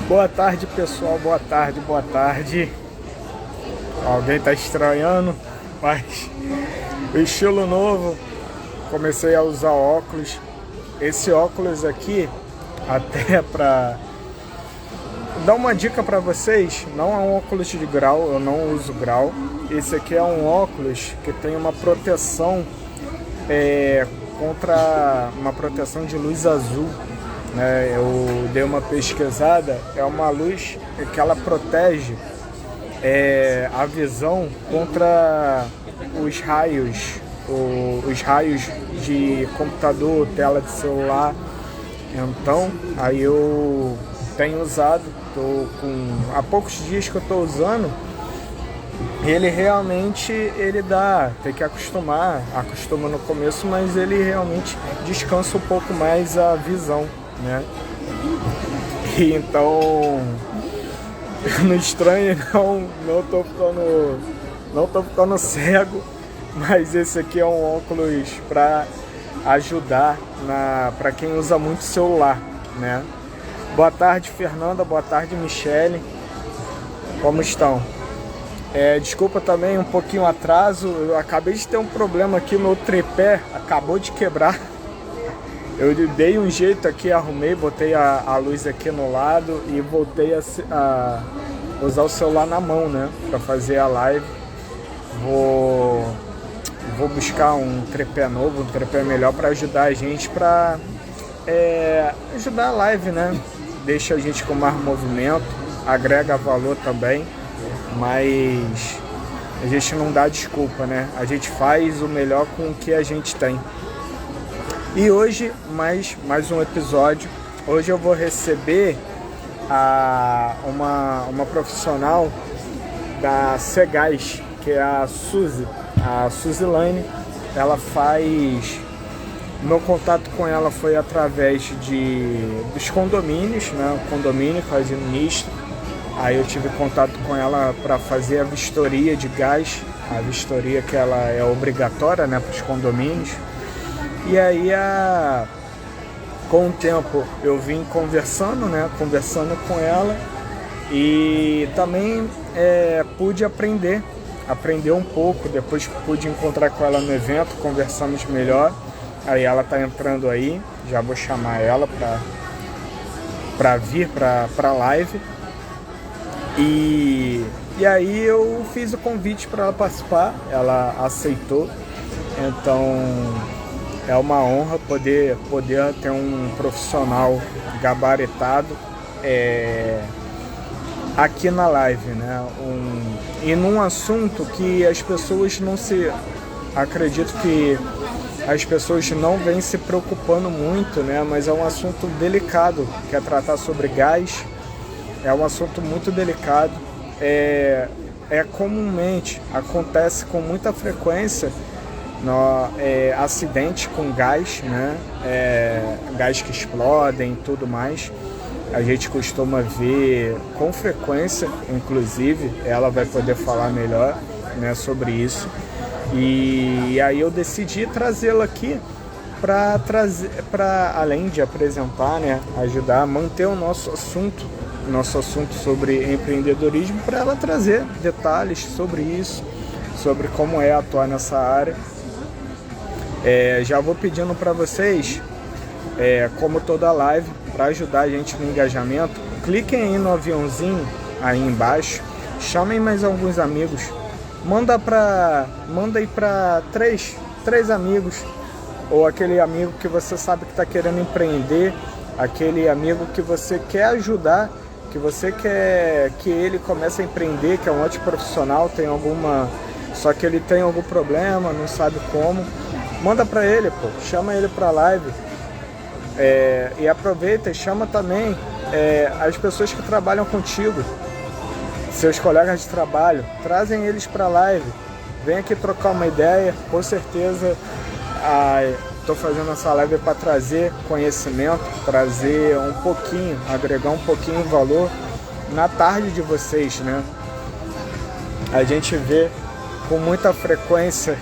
Boa tarde, pessoal. Boa tarde, boa tarde. Alguém tá estranhando, mas o estilo novo. Comecei a usar óculos. Esse óculos aqui, até pra dar uma dica pra vocês, não é um óculos de grau, eu não uso grau. Esse aqui é um óculos que tem uma proteção contra uma proteção de luz azul. Eu dei uma pesquisada, é uma luz que ela protege a visão contra os raios de computador, tela de celular. Então, aí eu tenho usado, há poucos dias que eu estou usando. Ele realmente, tem que acostuma no começo, mas ele realmente descansa um pouco mais a visão, né? E então, não estranhe, não tô ficando cego, mas esse aqui é um óculos para ajudar para quem usa muito celular, né? Boa tarde, Fernanda, boa tarde, Michele, como estão? Desculpa também um pouquinho atraso, eu acabei de ter um problema aqui no tripé, acabou de quebrar. Eu dei um jeito aqui, arrumei, botei a luz aqui no lado e voltei a usar o celular na mão, né, para fazer a live. Vou buscar um tripé novo, um tripé melhor para ajudar a gente, para ajudar a live, né? Deixa a gente com mais movimento, agrega valor também. Mas a gente não dá desculpa, né? A gente faz o melhor com o que a gente tem. E hoje, mais um episódio. Hoje eu vou receber uma profissional da Cegás, que é a Suzilane. Ela faz... Meu contato com ela foi através dos condomínios, né? O condomínio que administra. Aí eu tive contato com ela para fazer a vistoria de gás, a vistoria que ela é obrigatória, né, para os condomínios. E aí, com o tempo, eu vim conversando com ela e também pude aprender um pouco. Depois pude encontrar com ela no evento, conversamos melhor. Aí ela tá entrando aí, já vou chamar ela para vir para a live. E aí eu fiz o convite para ela participar, ela aceitou. Então é uma honra poder ter um profissional gabaritado aqui na live, né? E num assunto que as pessoas acredito que as pessoas não vêm se preocupando muito, né? Mas é um assunto delicado, que é tratar sobre gás. É um assunto muito delicado, comumente, acontece com muita frequência acidentes com gás, né? Gás que explodem e tudo mais. A gente costuma ver com frequência, inclusive, ela vai poder falar melhor, né, sobre isso. E aí eu decidi trazê-la aqui para além de apresentar, né, ajudar a manter o nosso assunto sobre empreendedorismo, para ela trazer detalhes sobre isso, sobre como é atuar nessa área. Já vou pedindo para vocês, como toda live, para ajudar a gente no engajamento, cliquem aí no aviãozinho aí embaixo, chamem mais alguns amigos, manda aí para três amigos, ou aquele amigo que você sabe que está querendo empreender, aquele amigo que você quer ajudar, que você quer que ele comece a empreender, que é um ótimo profissional, só que ele tem algum problema, não sabe como. Manda para ele, chama ele para a live. E aproveita e chama também as pessoas que trabalham contigo, seus colegas de trabalho, trazem eles para a live. Vem aqui trocar uma ideia, com certeza. Estou fazendo essa live para trazer conhecimento, trazer um pouquinho, agregar um pouquinho de valor na tarde de vocês, né? A gente vê com muita frequência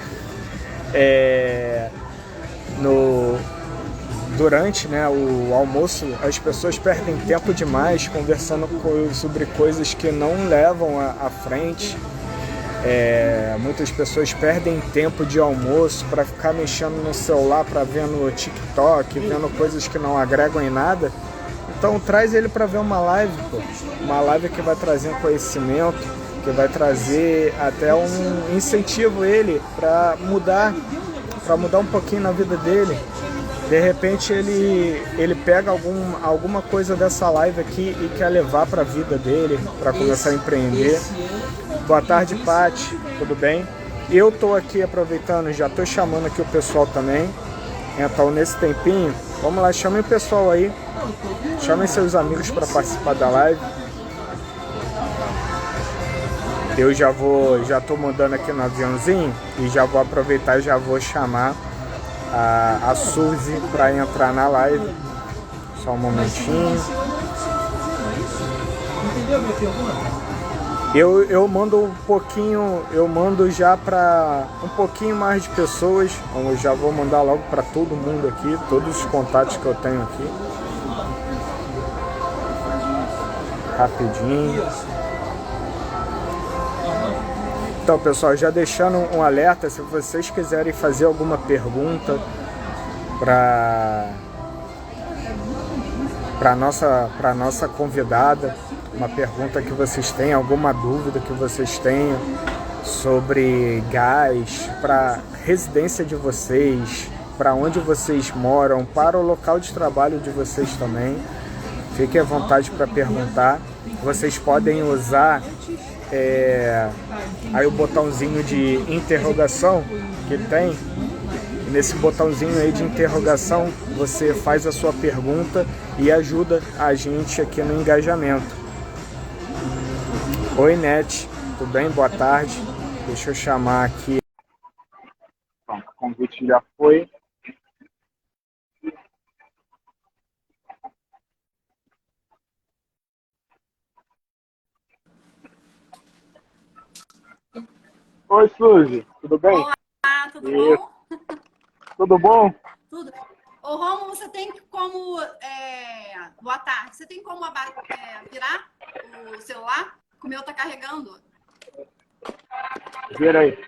durante, né, o almoço, as pessoas perdem tempo demais conversando sobre coisas que não levam à frente. Muitas pessoas perdem tempo de almoço para ficar mexendo no celular, para ver no TikTok, vendo coisas que não agregam em nada. Então traz ele para ver uma live, pô. Uma live que vai trazer um conhecimento, que vai trazer até um incentivo ele para mudar um pouquinho na vida dele. De repente ele pega alguma coisa dessa live aqui e quer levar para a vida dele, para começar a empreender. Boa tarde, Paty. Tudo bem? Eu tô aqui aproveitando, já tô chamando aqui o pessoal também. Então, nesse tempinho, vamos lá, chamem o pessoal aí. Chamem seus amigos para participar da live. Eu já tô mandando aqui no aviãozinho e já vou aproveitar e já vou chamar a Suzy para entrar na live. Só um momentinho. Entendeu a minha pergunta? Eu mando um pouquinho, eu mando já para um pouquinho mais de pessoas. Eu já vou mandar logo para todo mundo aqui, todos os contatos que eu tenho aqui. Rapidinho. Então, pessoal, já deixando um alerta, se vocês quiserem fazer alguma pergunta para nossa convidada, uma pergunta que vocês tenham, alguma dúvida que vocês tenham sobre gás, para residência de vocês, para onde vocês moram, para o local de trabalho de vocês também, fiquem à vontade para perguntar. Vocês podem usar aí o botãozinho de interrogação que tem. Nesse botãozinho aí de interrogação, você faz a sua pergunta e ajuda a gente aqui no engajamento. Oi, Net, tudo bem? Boa tarde. Deixa eu chamar aqui. Bom, o convite já foi. Oi, Suzy, tudo bem? Olá, tudo bom? Tudo bom? Tudo. Ô, Romulo, você tem como... Boa tarde. Você tem como virar o celular? O meu tá carregando. Vira aí.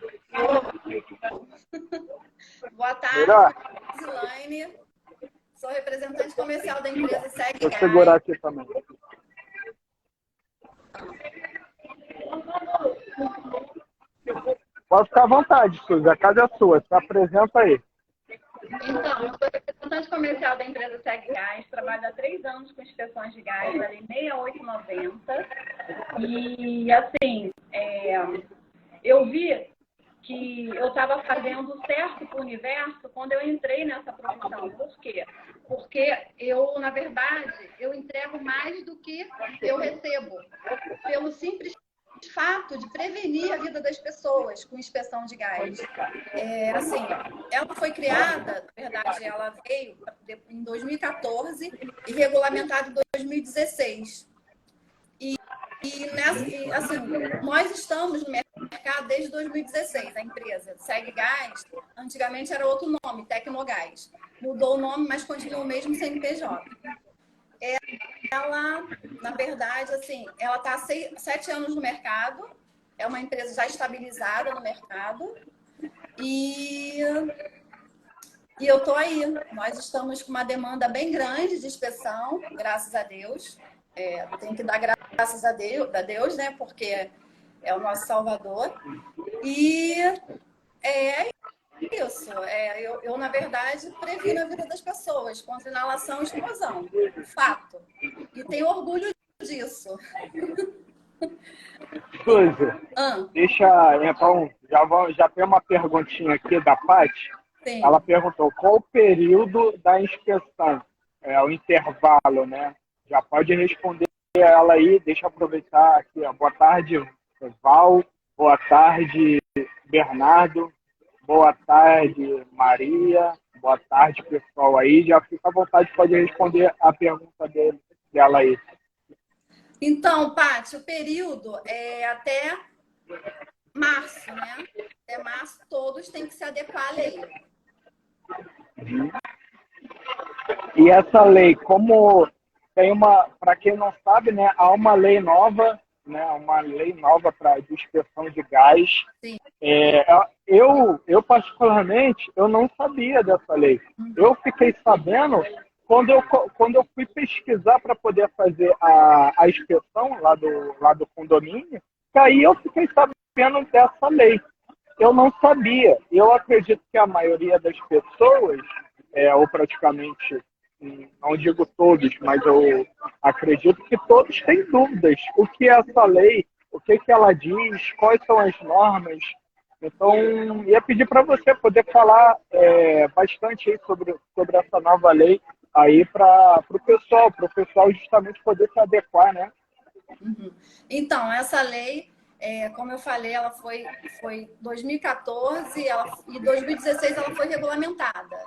Boa tarde, Zilane. Sou representante comercial da empresa Segue Gás. Vou segurar aqui também. Pode ficar à vontade, Suzy. A casa é sua. Se apresenta aí. Então, eu sou representante comercial da empresa Segue Gás. Trabalho há 3 anos com inspeções de gás, da Lei 6890. E, assim, eu vi que eu estava fazendo certo para o universo quando eu entrei nessa profissão. Por quê? Porque eu, na verdade, eu entrego mais do que eu recebo. Pelo simples fato de prevenir a vida das pessoas com inspeção de gás. Assim, ela foi criada, na verdade, ela veio em 2014 e regulamentada em 2016. Assim, nós estamos no mercado desde 2016, a empresa Segue Gás. Antigamente era outro nome, Tecnogás. Mudou o nome, mas continua o mesmo CNPJ. Ela, na verdade, assim, ela está há 7 anos no mercado, é uma empresa já estabilizada no mercado e eu estou aí. Nós estamos com uma demanda bem grande de inspeção, graças a Deus. Tem que dar graças a Deus, né? Porque é o nosso Salvador. E é isso. Eu, na verdade, previno a vida das pessoas contra inalação e explosão. Fato. E tenho orgulho disso. Suzy, deixa, então, já tem uma perguntinha aqui da Paty. Sim. Ela perguntou qual o período da inspeção, o intervalo, né? Já pode responder ela aí, deixa eu aproveitar aqui. Boa tarde, Val. Boa tarde, Bernardo. Boa tarde, Maria. Boa tarde, pessoal aí. Já fica à vontade, pode responder a pergunta dela aí. Então, Paty, o período é até março, né? Até março todos têm que se adequar à lei. E essa lei, como tem uma, para quem não sabe, né, há uma lei nova, né, uma lei nova para dispersão de gás. Sim. Eu particularmente, eu não sabia dessa lei. Eu fiquei sabendo quando eu fui pesquisar para poder fazer a inspeção lá do condomínio, que aí eu fiquei sabendo dessa lei. Eu não sabia. Eu acredito que a maioria das pessoas, ou praticamente, não digo todos, mas eu acredito que todos têm dúvidas. O que é essa lei? O que, que ela diz? Quais são as normas? Então, ia pedir para você poder falar bastante aí sobre essa nova lei aí para o pessoal justamente poder se adequar, né? Uhum. Então, essa lei, como eu falei, ela foi 2014 e 2016 ela foi regulamentada.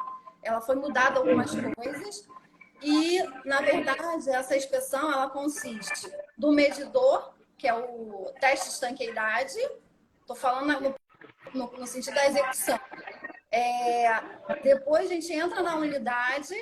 Ela foi mudada algumas coisas e, na verdade, essa inspeção ela consiste do medidor, que é o teste de estanqueidade, estou falando no sentido da execução. Depois a gente entra na unidade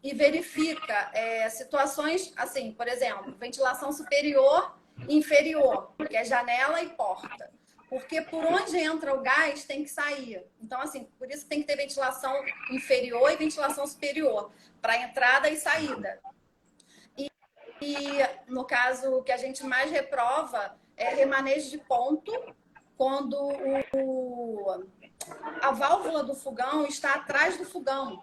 e verifica situações assim, por exemplo, ventilação superior e inferior, que é janela e porta. Porque por onde entra o gás tem que sair. Então, assim, por isso tem que ter ventilação inferior e ventilação superior, para entrada e saída. E no caso que a gente mais reprova é remanejo de ponto, quando a válvula do fogão está atrás do fogão.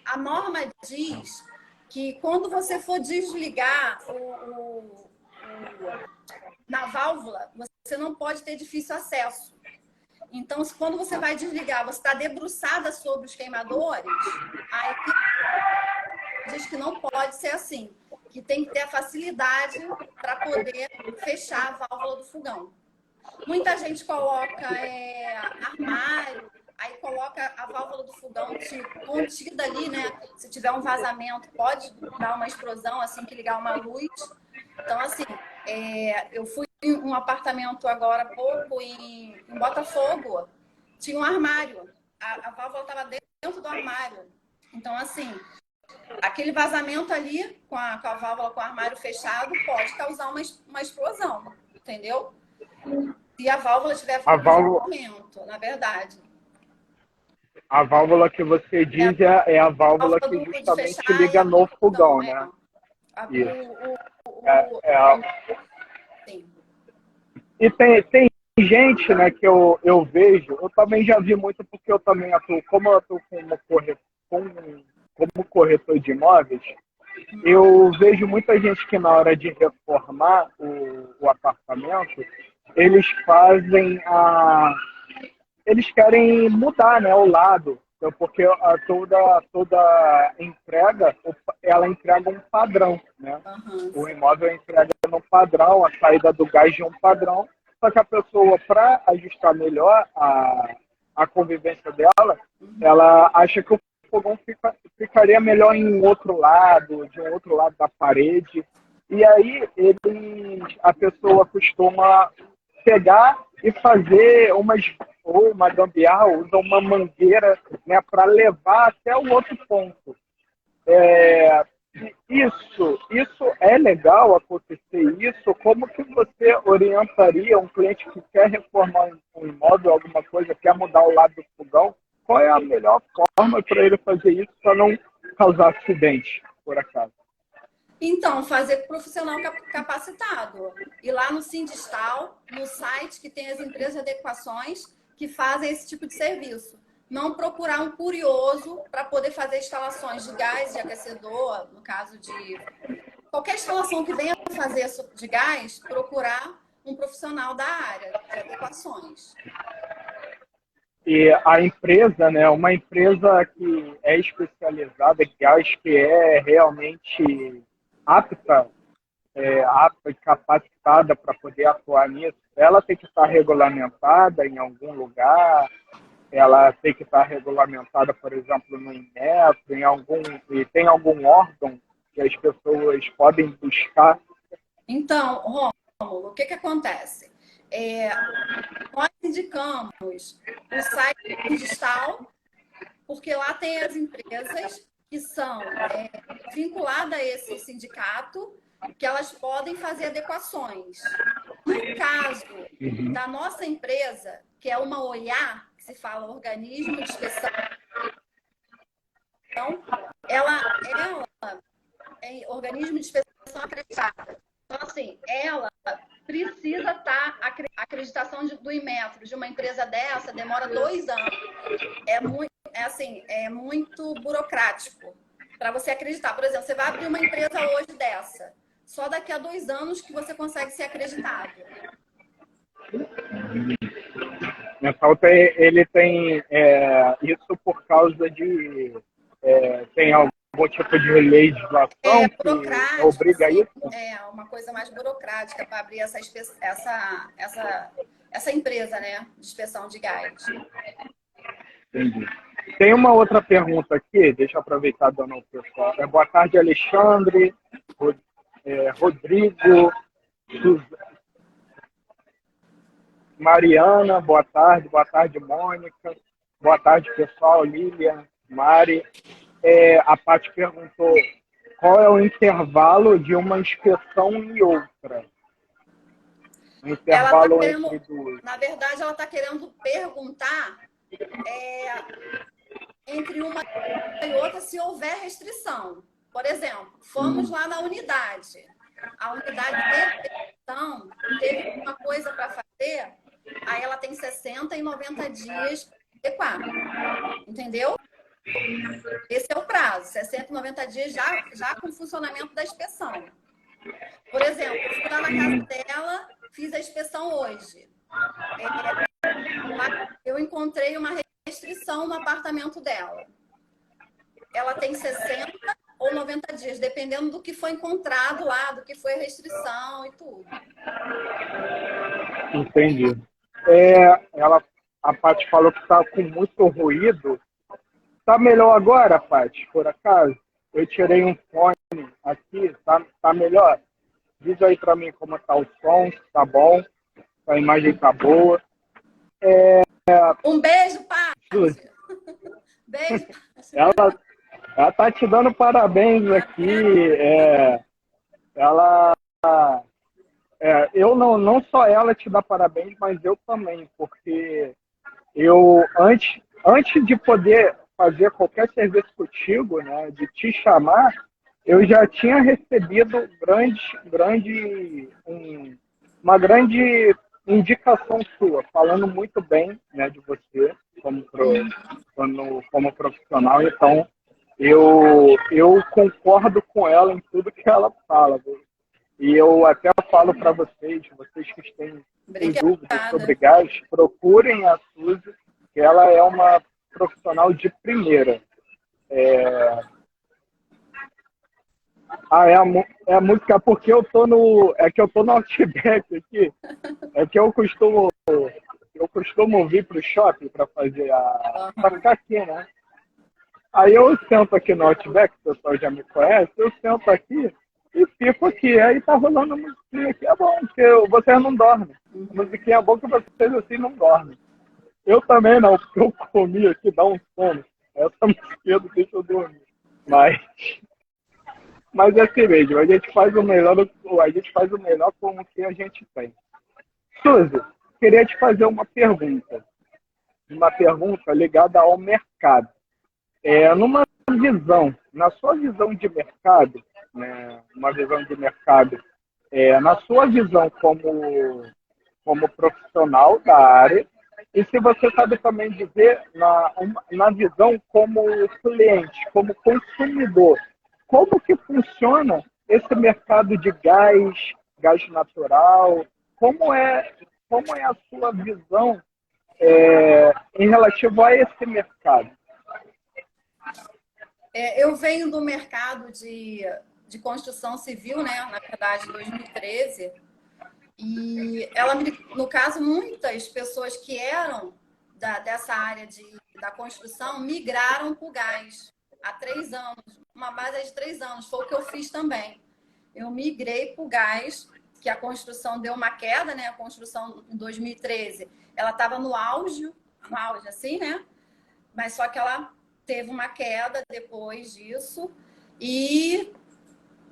A norma diz que quando você for desligar na válvula, você não pode ter difícil acesso. Então, quando você vai desligar, você está debruçada sobre os queimadores, aí diz que não pode ser assim, que tem que ter a facilidade para poder fechar a válvula do fogão. Muita gente coloca armário, aí coloca a válvula do fogão contida ali, né? Se tiver um vazamento, pode dar uma explosão assim que ligar uma luz. Então, assim, eu fui em um apartamento agora há pouco em Botafogo, tinha um armário, a válvula estava dentro do armário. Então, assim, aquele vazamento ali com a válvula com o armário fechado pode causar uma explosão, entendeu? Se a válvula tiver funcionamento, na verdade. A válvula que você diz é a válvula que justamente liga no fogão, né? Sim. E tem gente, né, que eu vejo, eu também já vi muito porque eu também atuo, como eu atuo como corretor de imóveis, eu vejo muita gente que na hora de reformar o apartamento, eles fazem eles querem mudar, né, o lado, então, porque toda entrega, ela entrega um padrão, né? O imóvel entrega no padrão, a saída do gás de um padrão, só que a pessoa, para ajustar melhor a convivência dela, ela acha que o fogão ficaria melhor em um outro lado, de um outro lado da parede, e aí a pessoa costuma pegar e fazer uma gambiarra, usa uma mangueira, né, para levar até o outro ponto. Isso é legal acontecer isso? Como que você orientaria um cliente que quer reformar um imóvel, alguma coisa, quer mudar o lado do fogão? Qual é a melhor forma para ele fazer isso para não causar acidente, por acaso? Então, fazer com profissional capacitado. E lá no Sindistal, no site que tem as empresas de adequações que fazem esse tipo de serviço. Não procurar um curioso para poder fazer instalações de gás, de aquecedor, no caso de qualquer instalação que venha fazer de gás, procurar um profissional da área de adequações. E a empresa, né, uma empresa que é especializada, que acho que é realmente apta e capacitada para poder atuar nisso, ela tem que estar regulamentada em algum lugar, ela tem que estar regulamentada, por exemplo, no Inmetro, e tem algum órgão que as pessoas podem buscar. Então, Rômulo, o que acontece? Nós indicamos o site digital, porque lá tem as empresas que são vinculadas a esse sindicato, que elas podem fazer adequações. No caso da nossa empresa, que é uma OIA, que se fala Organismo de Inspeção, ela é organismo de inspeção acreditado. Então, assim, ela precisa estar, a acreditação do Inmetro de uma empresa dessa demora 2 anos. É muito burocrático para você acreditar. Por exemplo, você vai abrir uma empresa hoje dessa. Só daqui a 2 anos que você consegue ser acreditado. Então, ele tem isso por causa de... tem algum tipo de legislação que obriga assim, isso? É uma coisa mais burocrática para abrir essa empresa, né, de inspeção de gás. Entendi. Tem uma outra pergunta aqui, deixa eu aproveitar dando ao pessoal. Boa tarde, Alexandre, Rodrigo, Mariana, boa tarde, Mônica, boa tarde, pessoal, Lilian, Mari. A Paty perguntou qual é o intervalo de uma inspeção e outra. O intervalo entre duas. Na verdade, ela está querendo perguntar entre uma e outra se houver restrição. Por exemplo, fomos lá na unidade. A unidade de restrição teve uma coisa para fazer, aí ela tem 60 e 90 dias para adequar. Entendeu? Esse é o prazo, 60 e 90 dias já com o funcionamento da inspeção. Por exemplo, eu fui lá na casa dela, fiz a inspeção hoje. Eu encontrei uma restrição no apartamento dela. Ela tem 60 ou 90 dias, dependendo do que foi encontrado lá, do que foi a restrição e tudo. Entendi. A Paty falou que está com muito ruído. Tá melhor agora, Paty, por acaso? Eu tirei um fone aqui, tá melhor? Diz aí para mim como tá o som, se tá bom, se a imagem tá boa. Um beijo, Paty! Beijo, Paty. Ela tá te dando parabéns aqui. Eu não só ela te dá parabéns, mas eu também, porque eu antes de poder fazer qualquer serviço contigo, né, de te chamar, eu já tinha recebido uma grande indicação sua, falando muito bem, né, de você como profissional. Então, eu concordo com ela em tudo que ela fala. E eu até falo para vocês que têm dúvidas sobre gás, procurem a Suzy, que ela é uma profissional de primeira. A música, porque eu tô no Outback aqui. É que eu costumo vir pro shopping para fazer para ficar aqui, né? Aí eu sento aqui no Outback, o pessoal já me conhece, eu sento aqui e fico aqui. Aí tá rolando a musiquinha aqui, é bom, porque vocês não dormem. A musiquinha é bom que vocês assim não dormem. Eu também não, porque eu comi aqui, dá um sono. Essa musiquinha não deixa eu dormir. Mas é assim mesmo, a gente faz o melhor com o que a gente tem. Suzy, queria te fazer uma pergunta ligada ao mercado. Na sua visão de mercado, né, na sua visão como profissional da área, e se você sabe também dizer na visão como cliente, como consumidor, como que funciona esse mercado de gás natural? Como é a sua visão em relativo a esse mercado? Eu venho do mercado de construção civil, né? Na verdade, 2013. E no caso, muitas pessoas que eram dessa área da construção migraram para o gás há 3 anos. Uma base de 3 anos. Foi o que eu fiz também. Eu migrei para o gás, que a construção deu uma queda, né? A construção em 2013, ela estava no auge assim, né? Mas só que ela teve uma queda depois disso e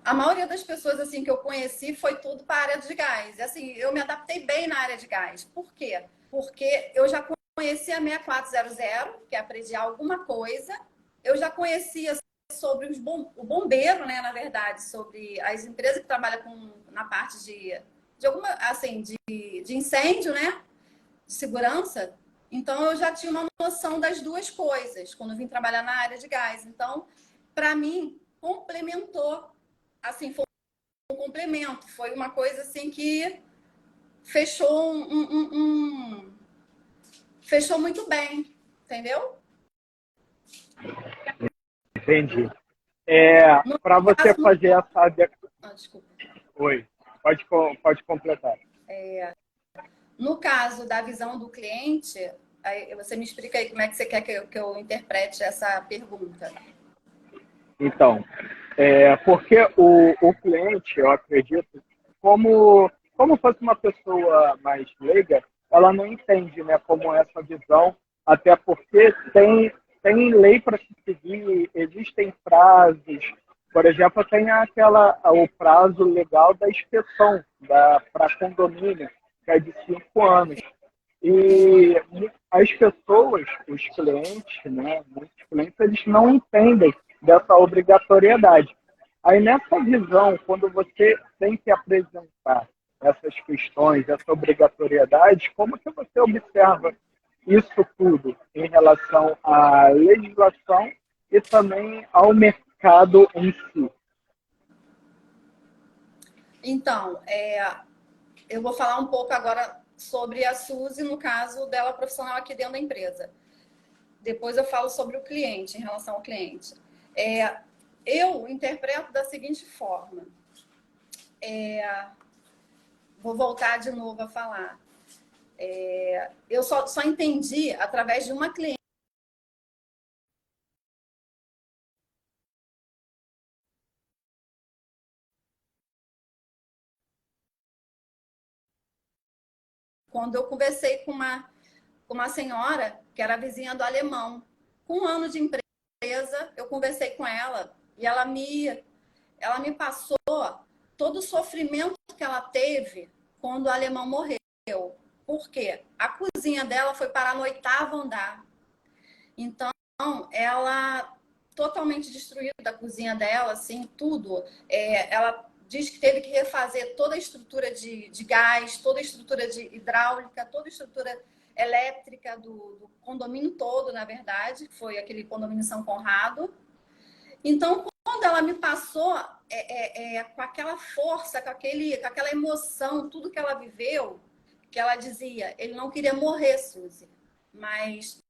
a maioria das pessoas assim que eu conheci foi tudo para a área de gás. E, assim, eu me adaptei bem na área de gás. Por quê? Porque eu já conhecia a 6400, que é aprendi alguma coisa. Eu já conhecia sobre o bombeiro, né, na verdade, sobre as empresas que trabalham na parte de alguma, assim, de incêndio, né, de segurança. Então, eu já tinha uma noção das duas coisas quando eu vim trabalhar na área de gás. Então, para mim, complementou. Assim, foi um complemento. Foi uma coisa assim que fechou fechou muito bem, entendeu? Entendi. No Para você caso, fazer essa... desculpa. Oi, pode completar. No caso da visão do cliente, aí você me explica aí como é que você quer que eu interprete essa pergunta. Então, porque o cliente, eu acredito, como fosse uma pessoa mais leiga, ela não entende, né, como é essa visão, até porque tem lei para se seguir, existem prazos, por exemplo, tem o prazo legal da inspeção para condomínio, que é de 5 anos. E as pessoas, os clientes, né, muitos clientes, eles não entendem dessa obrigatoriedade. Aí, nessa visão, quando você tem que apresentar essas questões, essa obrigatoriedade, como que você observa isso tudo em relação à legislação e também ao mercado em si? Então, eu vou falar um pouco agora sobre a Suzy, no caso dela profissional aqui dentro da empresa. Depois eu falo sobre o cliente, em relação ao cliente. Eu interpreto da seguinte forma. Vou voltar de novo a falar. Eu só entendi através de uma cliente. Quando eu conversei com uma senhora que era vizinha do alemão, com 1 ano de empresa, eu conversei com ela e ela me passou todo o sofrimento que ela teve quando o alemão morreu. Por quê? A cozinha dela foi parar no 8º andar. Então, ela totalmente destruída a cozinha dela, assim, tudo. Ela diz que teve que refazer toda a estrutura de gás, toda a estrutura de hidráulica, toda a estrutura elétrica do condomínio todo, na verdade, que foi aquele condomínio São Conrado. Então, quando ela me passou com aquela força, com aquela emoção, tudo que ela viveu, que ela dizia, ele não queria morrer, Suzy, mas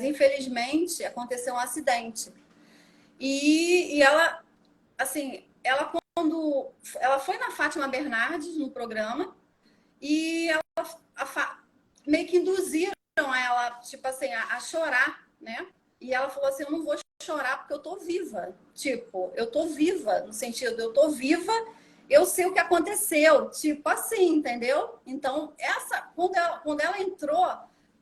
infelizmente aconteceu um acidente. E ela, assim, quando ela foi na Fátima Bernardes no programa e meio que induziram ela, tipo assim, a chorar, né? E ela falou assim, eu não vou chorar porque eu tô viva. Tipo, eu tô viva, no sentido, eu tô viva, eu sei o que aconteceu. Tipo assim, entendeu? Então, quando ela entrou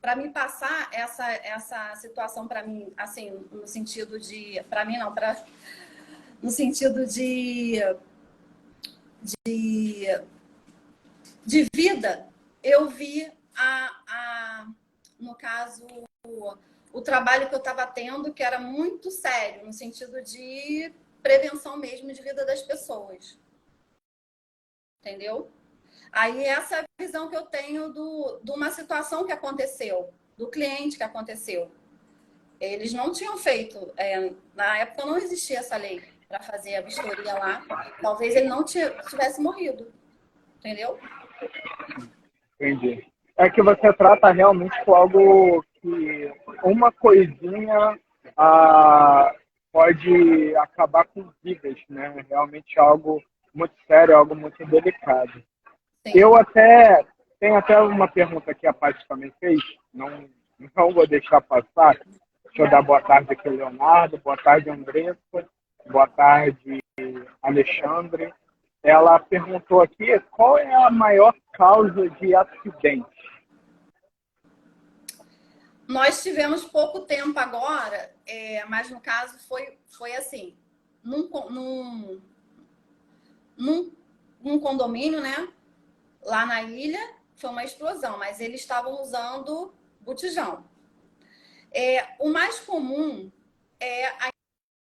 para me passar essa situação para mim, assim, no sentido de... Para mim, não, no sentido de vida, eu vi no caso, o trabalho que eu estava tendo, que era muito sério, no sentido de prevenção mesmo de vida das pessoas. Entendeu? Aí essa é a visão que eu tenho de uma situação que aconteceu, do cliente que aconteceu. Eles não tinham feito, na época não existia essa lei para fazer a vistoria lá. Talvez ele não tivesse morrido. Entendeu? Entendi. É que você trata realmente com algo que uma coisinha pode acabar com vidas, né? Realmente algo muito sério, algo muito delicado. Sim. Tenho até uma pergunta que a Paty também fez, não vou deixar passar. Deixa eu dar boa tarde aqui, Leonardo, boa tarde, Andressa, boa tarde, Alexandre. Ela perguntou aqui qual é a maior causa de acidente. Nós tivemos pouco tempo agora, mas no caso foi assim, num condomínio, né? Lá na ilha, foi uma explosão, mas eles estavam usando botijão. O mais comum é a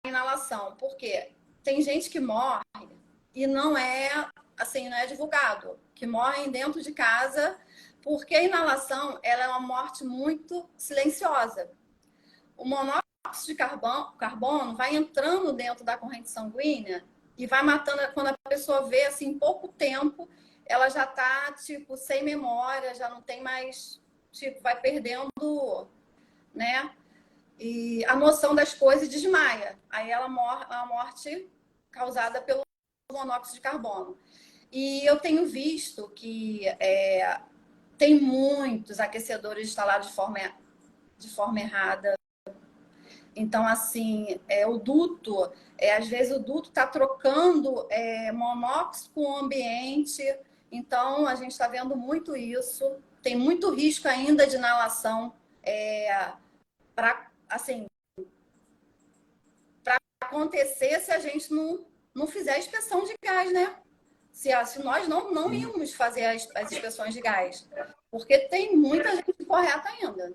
inalação, porque tem gente que morre e não é assim, não é divulgado, que morrem dentro de casa, porque a inalação ela é uma morte muito silenciosa. O monóxido de carbono vai entrando dentro da corrente sanguínea e vai matando, quando a pessoa vê assim, em pouco tempo, ela já tá tipo sem memória, já não tem mais, tipo, vai perdendo, né? E a noção das coisas desmaia. Aí ela morre, é uma morte causada pelo monóxido de carbono. E eu tenho visto que tem muitos aquecedores instalados de forma errada. Então, assim, o duto, às vezes o duto está trocando monóxido com o ambiente. Então, a gente está vendo muito isso. Tem muito risco ainda de inalação para assim, acontecer se a gente não fizer a inspeção de gás, né? Se nós não íamos fazer as inspeções de gás. Porque tem muita gente incorreta ainda.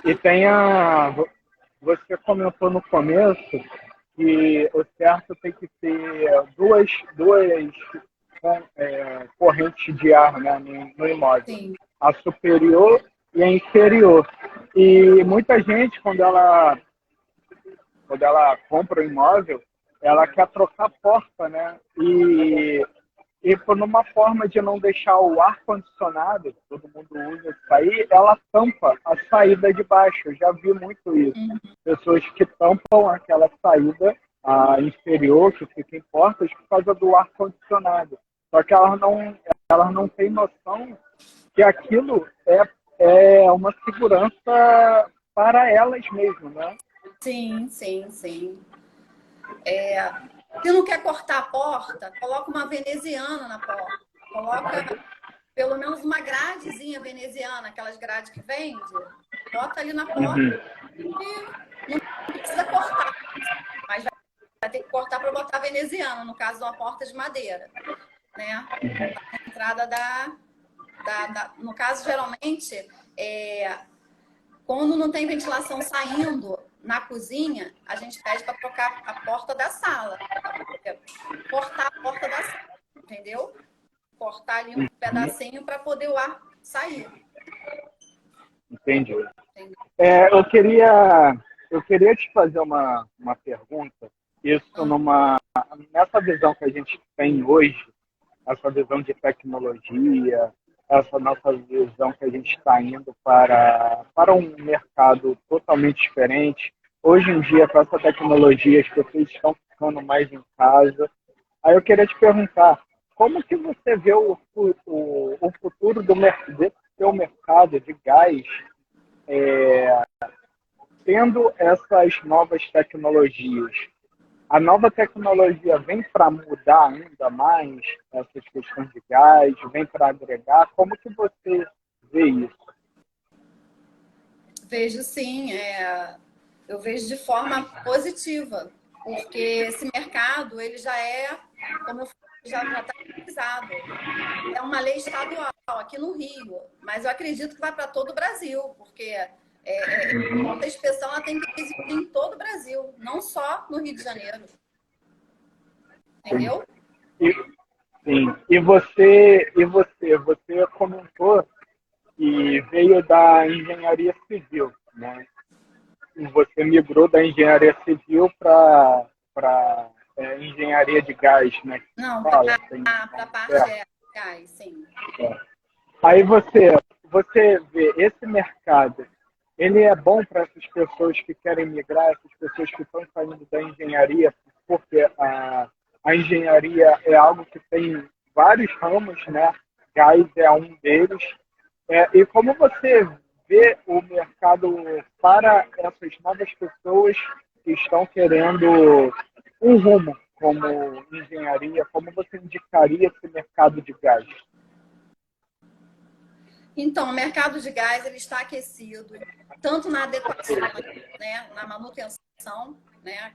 E tem você comentou no começo que o certo tem que ter duas correntes de ar, né, no imóvel. Sim. A superior e a inferior. E muita gente, quando ela compra o imóvel, ela quer trocar a porta, né? E por uma forma de não deixar o ar-condicionado, todo mundo usa isso aí, ela tampa a saída de baixo. Eu já vi muito isso. Pessoas que tampam aquela saída inferior, que fica em portas, por causa do ar-condicionado. Só que elas não têm noção que aquilo é uma segurança para elas mesmas, né? Sim, sim, sim. Se não quer cortar a porta, coloca uma veneziana na porta. Coloca pelo menos uma gradezinha veneziana, aquelas grades que vende. Bota ali na porta e não precisa cortar. Mas vai ter que cortar para botar veneziana, no caso de uma porta de madeira. Né? A entrada no caso, geralmente, quando não tem ventilação saindo na cozinha, a gente pede para trocar a porta da sala. Cortar a porta da sala, entendeu? Cortar ali um pedacinho para poder o ar sair. Entendi. Eu queria te fazer uma pergunta. Isso nessa visão que a gente tem hoje, essa visão de tecnologia, essa nossa visão que a gente está indo para um mercado totalmente diferente. Hoje em dia, com essa tecnologia, as pessoas estão ficando mais em casa. Aí eu queria te perguntar, como que você vê o futuro desse seu mercado de gás tendo essas novas tecnologias? A nova tecnologia vem para mudar ainda mais essas questões de gás, vem para agregar? Como que você vê isso? Vejo sim, eu vejo de forma positiva, porque esse mercado ele já como eu falei, já está realizado. É uma lei estadual aqui no Rio, mas eu acredito que vai para todo o Brasil, porque a inspeção ela tem que existir em todo o Brasil, não só no Rio de Janeiro. Entendeu? Sim. E você comentou que veio da engenharia civil, né? E você migrou da engenharia civil para engenharia de gás, né? Não, para a parte de gás, sim. Aí você vê esse mercado, ele é bom para essas pessoas que querem migrar, essas pessoas que estão saindo da engenharia, porque a engenharia é algo que tem vários ramos, né? Gás é um deles. E como você vê o mercado para essas novas pessoas que estão querendo um rumo como engenharia, como você indicaria esse mercado de gás? Então, o mercado de gás ele está aquecido, tanto na adequação, né, na manutenção, né,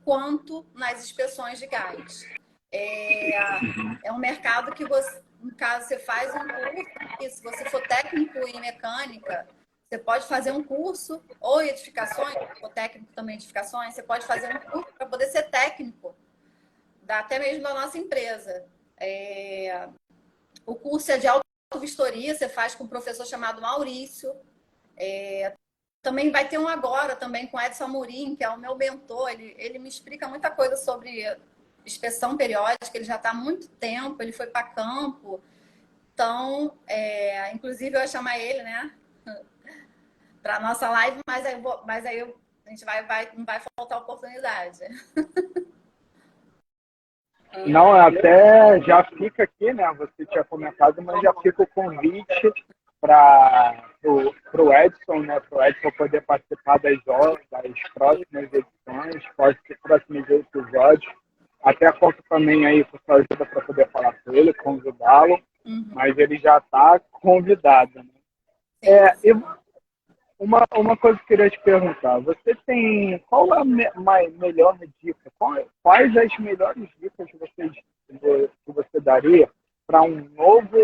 quanto nas inspeções de gás. É um mercado que você, no caso, você faz um curso, e se você for técnico em mecânica, você pode fazer um curso, ou em edificações, ou técnico também em edificações, você pode fazer um curso para poder ser técnico, até mesmo da nossa empresa. O curso é de auto-vistoria, você faz com um professor chamado Maurício. Também vai ter um agora também com Edson Amorim, que é o meu mentor. Ele me explica muita coisa sobre inspeção periódica, ele já está há muito tempo, ele foi para campo. Então, inclusive eu ia chamar ele, né, para a nossa live, mas aí a gente não vai faltar oportunidade. Não, até já fica aqui, né? Você tinha comentado, mas já fica o convite para o Edson, né? Para o Edson poder participar das próximas edições, próximos episódios. Até conto também aí com sua ajuda para poder falar com ele, convidá-lo, mas ele já está convidado, né? E uma coisa que eu queria te perguntar, você tem, qual é a melhor dica, quais as melhores dicas que você daria para um novo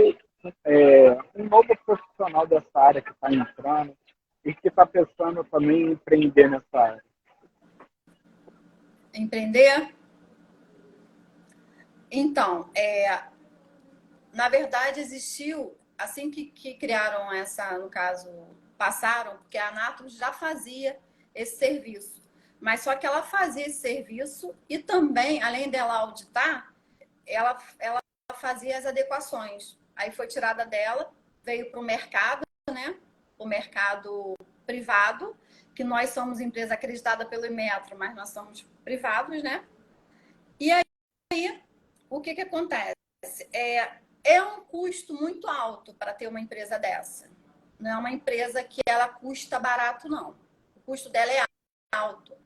profissional dessa área que está entrando e que está pensando também em empreender nessa área? Empreender? Então, na verdade existiu, assim que criaram essa, no caso, passaram, porque a Anatomos já fazia esse serviço. Mas só que ela fazia esse serviço e também, além dela auditar, ela fazia as adequações. Aí foi tirada dela, veio para o mercado, né? O mercado privado, que nós somos empresa acreditada pelo Inmetro, mas nós somos privados, né? E aí, o que acontece? É um custo muito alto para ter uma empresa dessa. Não é uma empresa que ela custa barato, não. O custo dela é alto.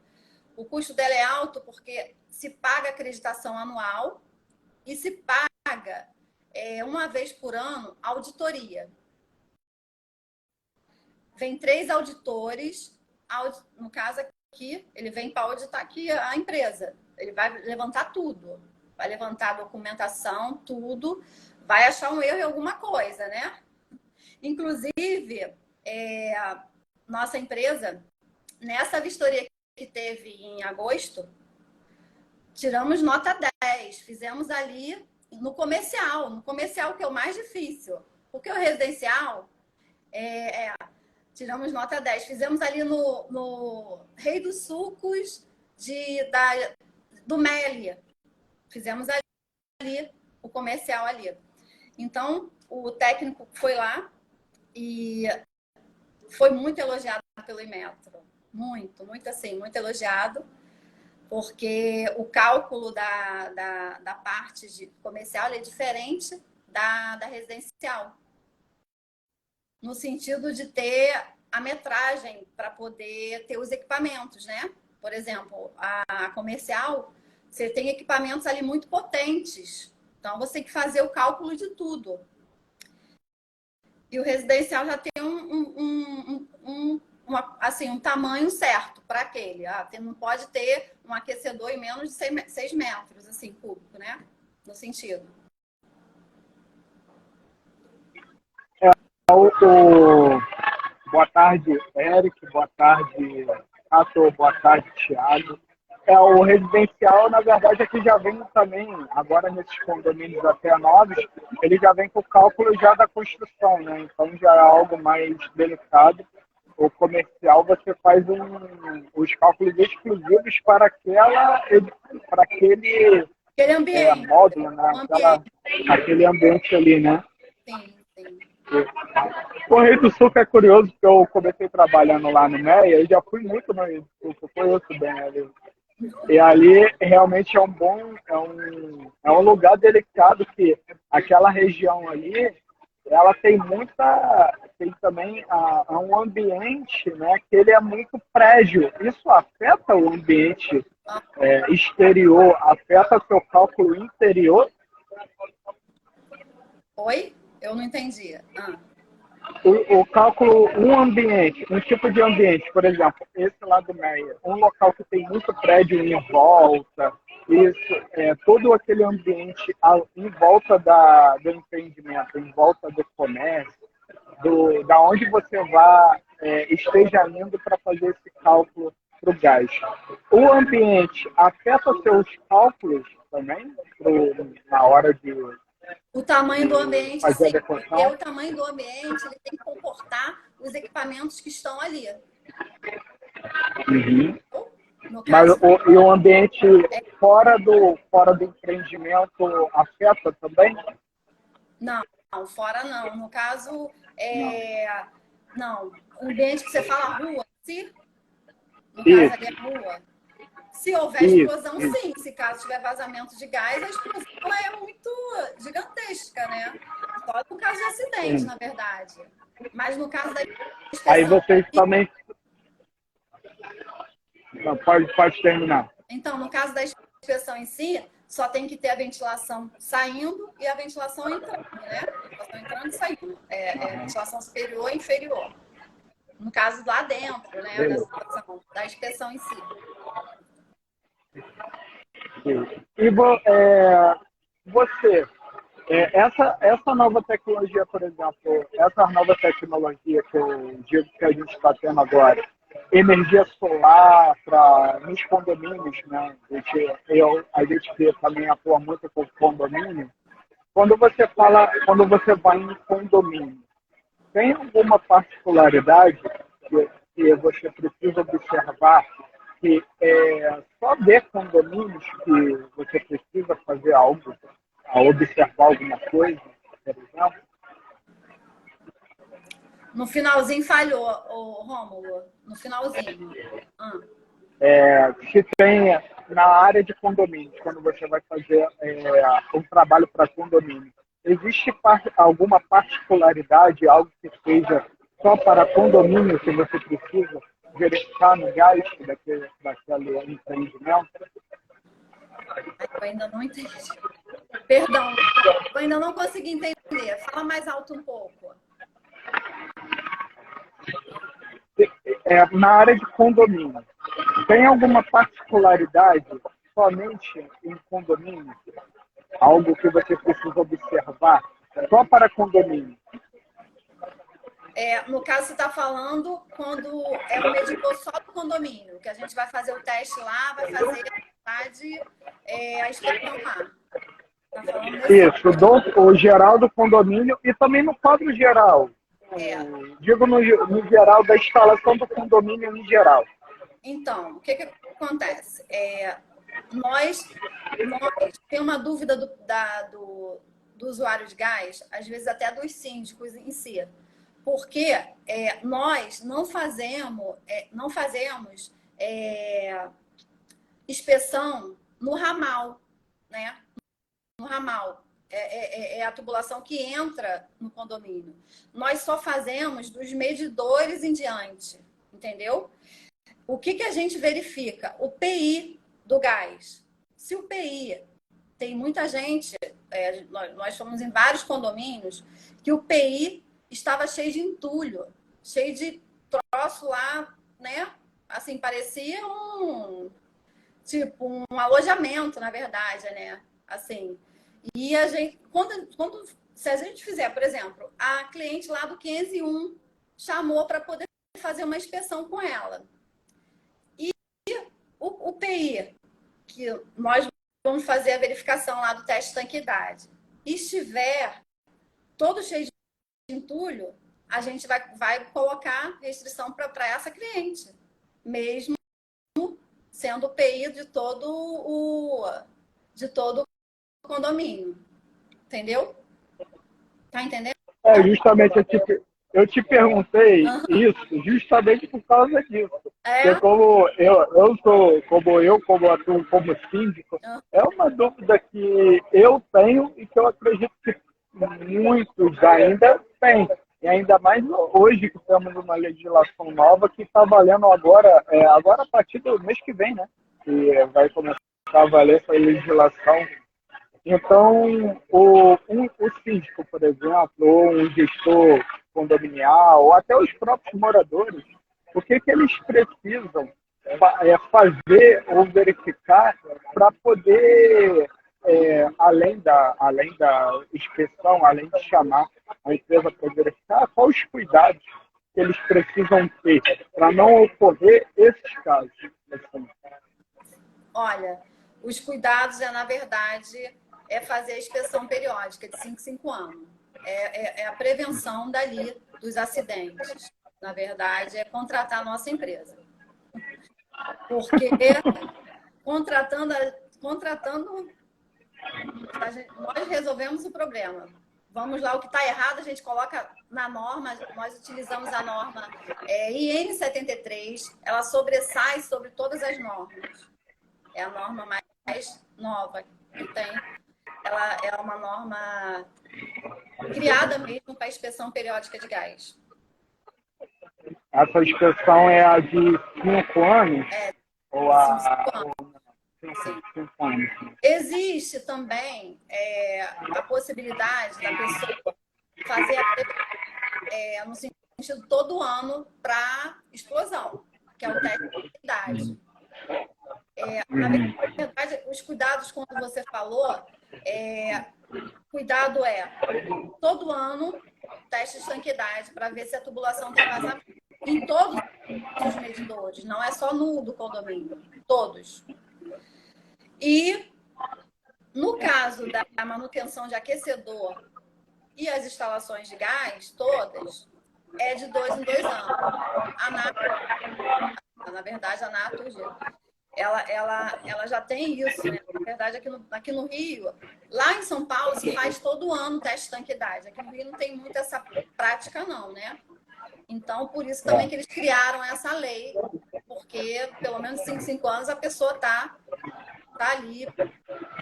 O custo dela é alto porque se paga acreditação anual e se paga uma vez por ano auditoria. Vem 3 auditores, no caso aqui, ele vem para auditar aqui a empresa. Ele vai levantar tudo. Vai levantar a documentação, tudo. Vai achar um erro em alguma coisa, né? Inclusive, nossa empresa, nessa vistoria que teve em agosto, tiramos nota 10. Fizemos ali no comercial que é o mais difícil. Porque o residencial, tiramos nota 10. Fizemos ali no Rei dos Sucos do Meli. Fizemos ali o comercial ali. Então, o técnico foi lá e foi muito elogiado pelo Inmetro. Muito, muito assim, muito elogiado. Porque o cálculo da parte de comercial é diferente da residencial. No sentido de ter a metragem para poder ter os equipamentos, né? Por exemplo, a comercial, você tem equipamentos ali muito potentes. Então, você tem que fazer o cálculo de tudo. E o residencial já tem um tamanho certo para aquele. Não pode ter um aquecedor em menos de 6 metros, assim, cúbico, né? No sentido. Boa tarde, Eric. Boa tarde, Tato. Boa tarde, Thiago. O residencial, na verdade, aqui já vem também, agora nesses condomínios até novos, ele já vem com o cálculo já da construção, né? Então já é algo mais delicado. O comercial, você faz os cálculos exclusivos para aquele ambiente. módulo, né? Aquele ambiente ali, né? Sim, sim. O Rei do Sul é curioso, porque eu comecei trabalhando lá no MEIA e já fui muito no Rei do Sul, eu conheço bem ali. E ali realmente é um lugar delicado, que aquela região ali, ela tem também um ambiente, né, que ele é muito prédio. Isso afeta o ambiente exterior, afeta o seu cálculo interior? Oi? Eu não entendi. o cálculo, um ambiente, um tipo de ambiente, por exemplo, esse lá do Meia, um local que tem muito prédio em volta, isso, todo aquele ambiente em volta do empreendimento, em volta do comércio, da onde você esteja indo para fazer esse cálculo para o gás. O ambiente afeta seus cálculos também na hora de O tamanho do ambiente, fazer a sim, porque adequação? o tamanho do ambiente ele tem que comportar os equipamentos que estão ali. Uhum. No Mas caso, e o ambiente fora do empreendimento afeta também? não, fora não. No caso, Não. não. O ambiente que você fala rua, se no caso ali Isso, é rua. Se houver isso, explosão, isso. sim. Se caso tiver vazamento de gás, a explosão ela é muito gigantesca, né? Só no caso de acidente, Sim. na verdade. Mas no caso da Aí inspeção. vocês também. Não, pode terminar. Então, no caso da inspeção em si, só tem que ter a ventilação saindo e a ventilação entrando, né? A ventilação entrando e saindo. Ventilação superior e inferior. No caso lá dentro, né? Da situação, da inspeção em si. E você, essa nova tecnologia, por exemplo, essa nova tecnologia que eu digo que a gente está tendo agora, energia solar nos condomínios, né? A gente também atua muito com condomínio. Quando você vai em condomínio, tem alguma particularidade que você precisa observar que só de condomínios que você precisa fazer algo, observar alguma coisa, por exemplo? No finalzinho falhou, o Rômulo. No finalzinho. Se tem na área de condomínios, quando você vai fazer um trabalho para condomínio, existe alguma particularidade, algo que seja só para condomínio que você precisa verificar no gás daquele empreendimento? Eu ainda não entendi. Perdão, eu ainda não consegui entender. Fala mais alto um pouco. Na área de condomínio, tem alguma particularidade somente em condomínio? Algo que você precisa observar só para condomínio? No caso, você está falando quando é um medidor só do condomínio, que a gente vai fazer o teste lá, vai fazer a inspeção lá. Tá falando desse... Isso, o geral do condomínio e também no quadro geral. Digo no geral da instalação do condomínio em geral. Então, o que acontece? Nós tem uma dúvida do usuário de gás, às vezes até dos síndicos em si. Porque nós não fazemos inspeção no ramal, né? No ramal. É a tubulação que entra no condomínio. Nós só fazemos dos medidores em diante, entendeu? O que a gente verifica? O PI do gás. Se o PI, tem muita gente, nós fomos em vários condomínios, que o PI estava cheio de entulho, cheio de troço lá, né? Assim, parecia um alojamento, na verdade, né? Assim, e a gente, se a gente fizer, por exemplo, a cliente lá do 501 chamou para poder fazer uma inspeção com ela. E o PI, que nós vamos fazer a verificação lá do teste de tanquidade, estiver todo cheio de entulho, a gente vai colocar restrição para essa cliente, mesmo sendo o PI de todo o condomínio. Entendeu? Tá entendendo? Justamente eu te perguntei isso justamente por causa disso. Porque como atuo como síndico, é uma dúvida que eu tenho e que eu acredito que muitos ainda têm. E ainda mais hoje que temos uma legislação nova que está valendo agora a partir do mês que vem, né? Que vai começar a valer essa legislação. Então, o síndico, por exemplo, ou um gestor condominial, ou até os próprios moradores, o que eles precisam fazer ou verificar para poder, além da inspeção, além de chamar a empresa para verificar, quais os cuidados que eles precisam ter para não ocorrer esses casos. Olha, os cuidados na verdade, fazer a inspeção periódica de 5 em 5 anos. É a prevenção dali dos acidentes. Na verdade, é contratar a nossa empresa. Porque contratando nós resolvemos o problema. Vamos lá, o que está errado a gente coloca na norma, nós utilizamos a norma IN 73, ela sobressai sobre todas as normas. É a norma mais nova que tem. Ela é uma norma criada mesmo para a inspeção periódica de gás. Essa inspeção é a de 5 anos? Ou a... 5 anos. Existe também a possibilidade da pessoa fazer no sentido todo ano para explosão, que é o teste de idade. Na verdade, os cuidados, quando você falou, cuidado todo ano teste de estanqueidade para ver se a tubulação tem vazamento. Em todos os medidores, não é só no do condomínio, todos. E no caso da manutenção de aquecedor e as instalações de gás, todas, é de 2 em 2 anos. Na verdade, a Naturgy, ela já tem isso, né? Na verdade, aqui no Rio, lá em São Paulo, se faz todo ano teste de estanqueidade. Aqui no Rio não tem muito essa prática, não, né? Então, por isso também que eles criaram essa lei, porque pelo menos 5 em 5 anos a pessoa está ali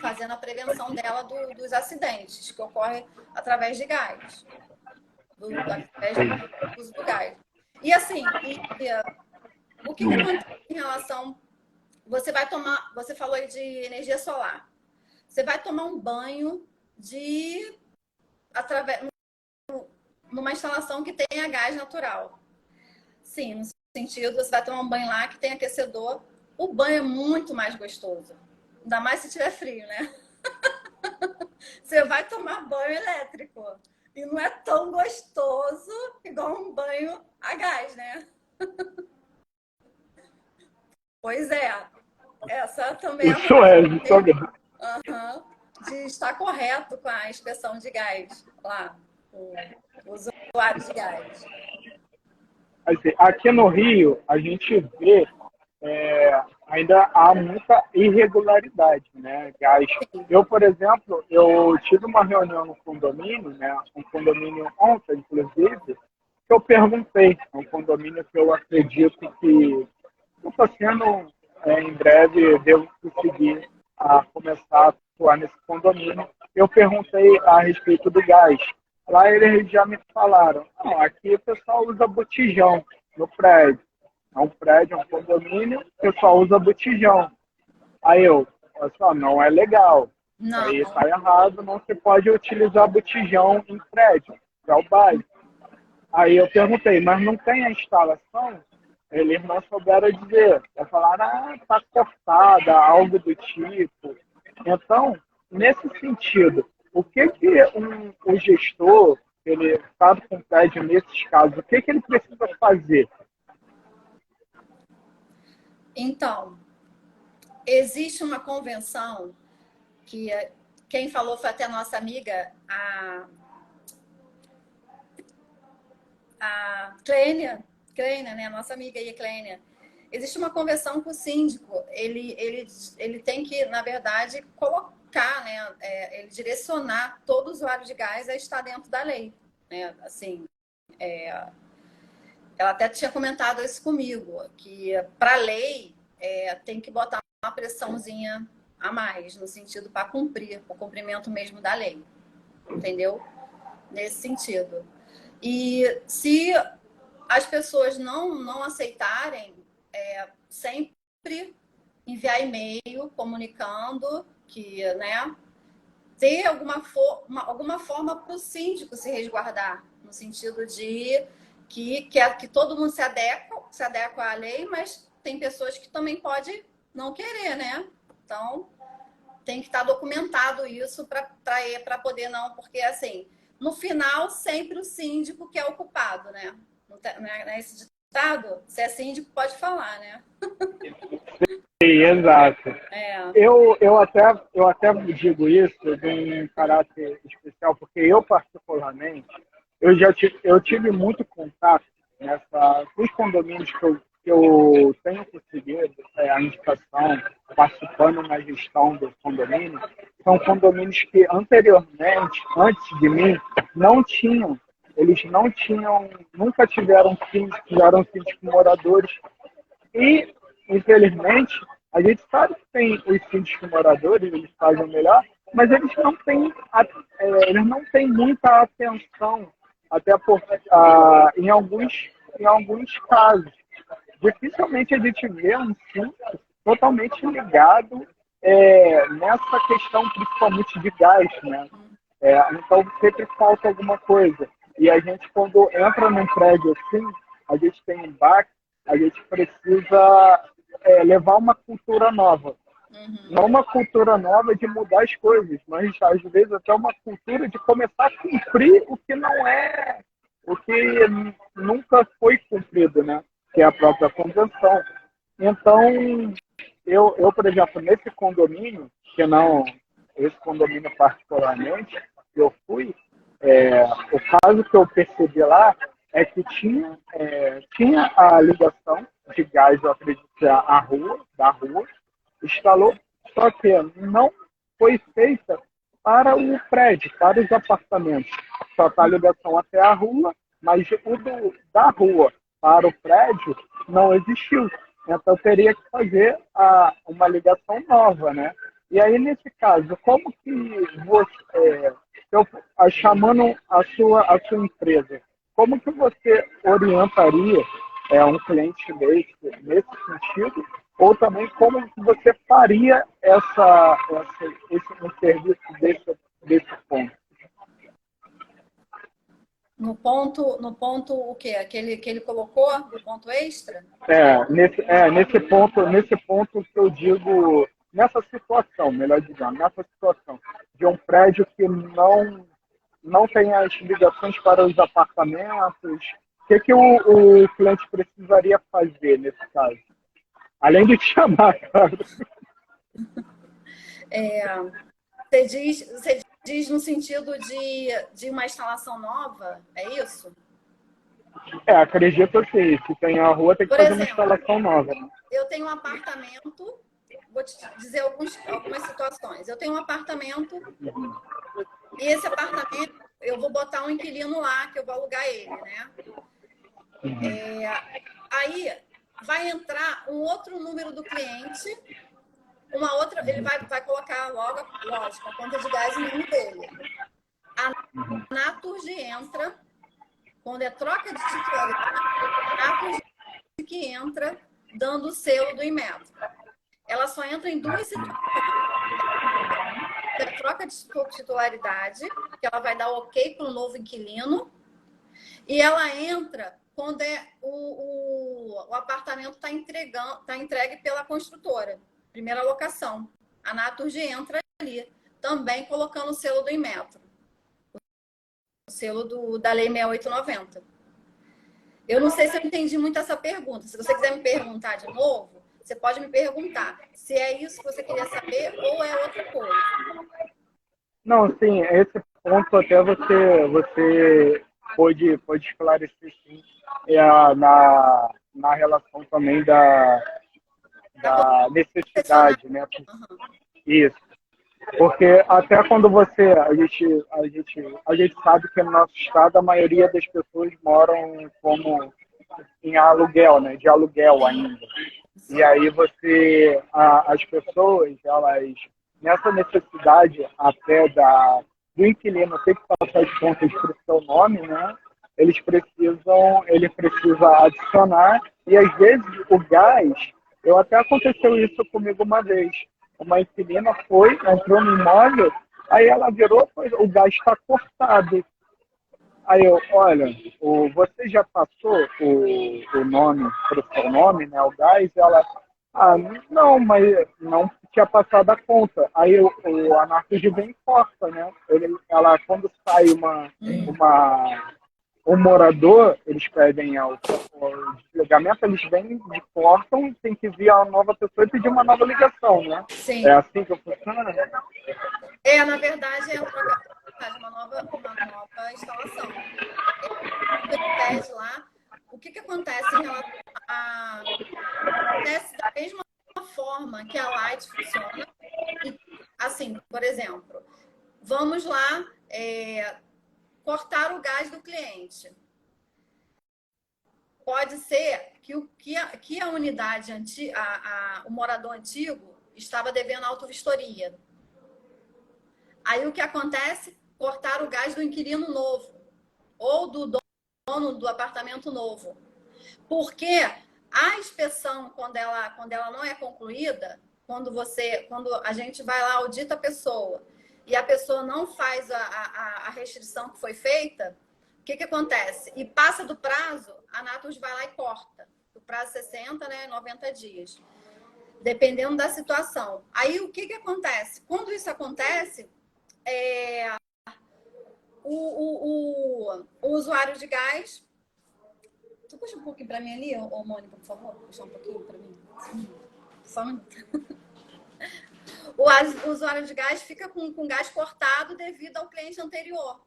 fazendo a prevenção dela dos acidentes que ocorrem através de gás, através do uso do gás. E assim, o que acontece em relação... Você falou aí de energia solar. Você vai tomar um banho numa instalação que tenha gás natural. Sim, no sentido, você vai tomar um banho lá que tem aquecedor. O banho é muito mais gostoso. Ainda mais se tiver frio, né? Você vai tomar banho elétrico. E não é tão gostoso igual um banho a gás, né? Pois é. Essa também é de estar correto com a inspeção de gás lá, os usuários de gás. Aqui no Rio, a gente vê ainda há muita irregularidade, né? Gás. Eu, por exemplo, eu tive uma reunião no condomínio, né? Um condomínio ontem, inclusive, que eu perguntei, um condomínio que eu acredito que está sendo, em breve, devo conseguir começar a atuar nesse condomínio. Eu perguntei a respeito do gás. Lá eles já me falaram, não, aqui o pessoal usa botijão no prédio. É um prédio, é um condomínio, o pessoal usa botijão. Aí não é legal. Não. Aí está errado, não se pode utilizar botijão em prédio, é o básico. Aí eu perguntei, mas não tem a instalação? Eles não souberam dizer. Falaram, está cortada, algo do tipo. Então, nesse sentido, o que o gestor, ele está com o prédio nesses casos, o que ele precisa fazer? Então, existe uma convenção que quem falou foi até a nossa amiga, a Clênia, né? Nossa amiga aí, Clênia. Existe uma convenção com o síndico. Ele tem que, na verdade, colocar, né? Ele direcionar todo usuário de gás a estar dentro da lei, né? Assim, ela até tinha comentado isso comigo, que para a lei tem que botar uma pressãozinha a mais, no sentido para cumprir, o cumprimento mesmo da lei. Entendeu? Nesse sentido. E se as pessoas não aceitarem, sempre enviar e-mail comunicando que, né, ter alguma forma para o síndico se resguardar, No sentido de que todo mundo se adequa à lei, mas tem pessoas que também podem não querer, né? Então, tem que estar documentado isso para poder não... Porque, assim, no final, sempre o síndico que é o culpado, né? Não é esse ditado? Se é síndico, pode falar, né? Sim, exato. É. Eu até digo isso de um caráter especial, porque eu, particularmente, eu tive muito contato com os condomínios que eu tenho conseguido a indicação, participando na gestão do condomínio. São condomínios que anteriormente, antes de mim, eles não tinham, nunca tiveram síndicos moradores. E, infelizmente, a gente sabe que tem os síndicos moradores, eles fazem o melhor, mas eles não têm muita atenção, até em alguns casos. Dificilmente a gente vê um síndico totalmente ligado nessa questão, principalmente de gás, né? Então, sempre falta alguma coisa. E a gente, quando entra num prédio assim, a gente tem um baque, a gente precisa levar uma cultura nova. Não uma cultura nova de mudar as coisas, mas às vezes até uma cultura de começar a cumprir o que não é, o que nunca foi cumprido, né? Que é a própria convenção. Então, por exemplo, nesse condomínio, esse condomínio particularmente, que eu fui, o caso que eu percebi lá é que tinha a ligação de gás, eu acredito que da rua, instalou, só que não foi feita para o prédio, para os apartamentos. Só está a ligação até a rua, mas da rua para o prédio não existiu. Então teria que fazer uma ligação nova, né? E aí, nesse caso, como que você, chamando a sua empresa, como que você orientaria um cliente nesse sentido? Ou também como que você faria esse serviço desse ponto? No ponto o quê? Aquele que ele colocou, o ponto extra? Nesse ponto que eu digo, nessa situação, melhor dizendo, nessa situação de um prédio que não tem as ligações para os apartamentos, o que o cliente precisaria fazer nesse caso? Além de te chamar, claro. Você diz no sentido de uma instalação nova, é isso? Acredito que se tem a rua, tem que fazer uma instalação nova. Né? Eu tenho um apartamento, vou te dizer algumas situações. Eu tenho um apartamento e esse apartamento, eu vou botar um inquilino lá, que eu vou alugar ele, né? Aí vai entrar um outro número do cliente, ele vai colocar logo, lógico, a conta de gás em nome dele. A Naturgy entra, quando é troca de titularidade, a Naturgy que entra dando o selo do Inmetro. Ela só entra em duas situações. É troca de titularidade, que ela vai dar ok para o novo inquilino, e ela entra quando o apartamento está entregue pela construtora. Primeira locação. A Naturgy entra ali, também colocando o selo do Inmetro. O selo da Lei 6890. Eu não sei se eu entendi muito essa pergunta. Se você quiser me perguntar de novo, você pode me perguntar se é isso que você queria saber ou é outra coisa. Não, sim, esse ponto até você pode esclarecer, sim, na relação também da necessidade, né? Isso. Porque até quando a gente sabe que no nosso estado a maioria das pessoas moram em aluguel, né? De aluguel ainda. E aí as pessoas, elas, nessa necessidade até do inquilino ter que passar as contas para o seu nome, né? Ele precisa adicionar, e às vezes o gás, até aconteceu isso comigo uma vez. Uma inquilina entrou no imóvel, aí ela virou, o gás está cortado. Aí eu, olha, você já passou o nome para o seu nome, né, o gás? Ela, não, mas não tinha passado a conta. Aí o anarquista vem e corta, né? Ela, quando sai um morador, eles pedem o desligamento, eles vêm e cortam e tem que vir a nova pessoa e pedir uma nova ligação, né? Sim. É assim que funciona? Na verdade, é uma nova instalação. Ele pede lá. O que acontece em relação acontece da mesma forma que a Light funciona. E, assim, por exemplo, vamos lá cortar o gás do cliente. Pode ser que a unidade o morador antigo estava devendo auto-vistoria. Aí o que acontece? Cortar o gás do inquilino novo ou do dono do apartamento novo. Porque a inspeção, quando ela não é concluída, quando a gente vai lá, audita a pessoa e a pessoa não faz a restrição que foi feita, o que acontece? E passa do prazo, a Natus vai lá e corta. O prazo 60, né, 90 dias. Dependendo da situação. Aí o que acontece? Quando isso acontece, o usuário de gás. Tu puxa um pouquinho para mim ali, Mônica, por favor? Puxa um pouquinho para mim. Só um minuto. O usuário de gás fica com gás cortado devido ao cliente anterior.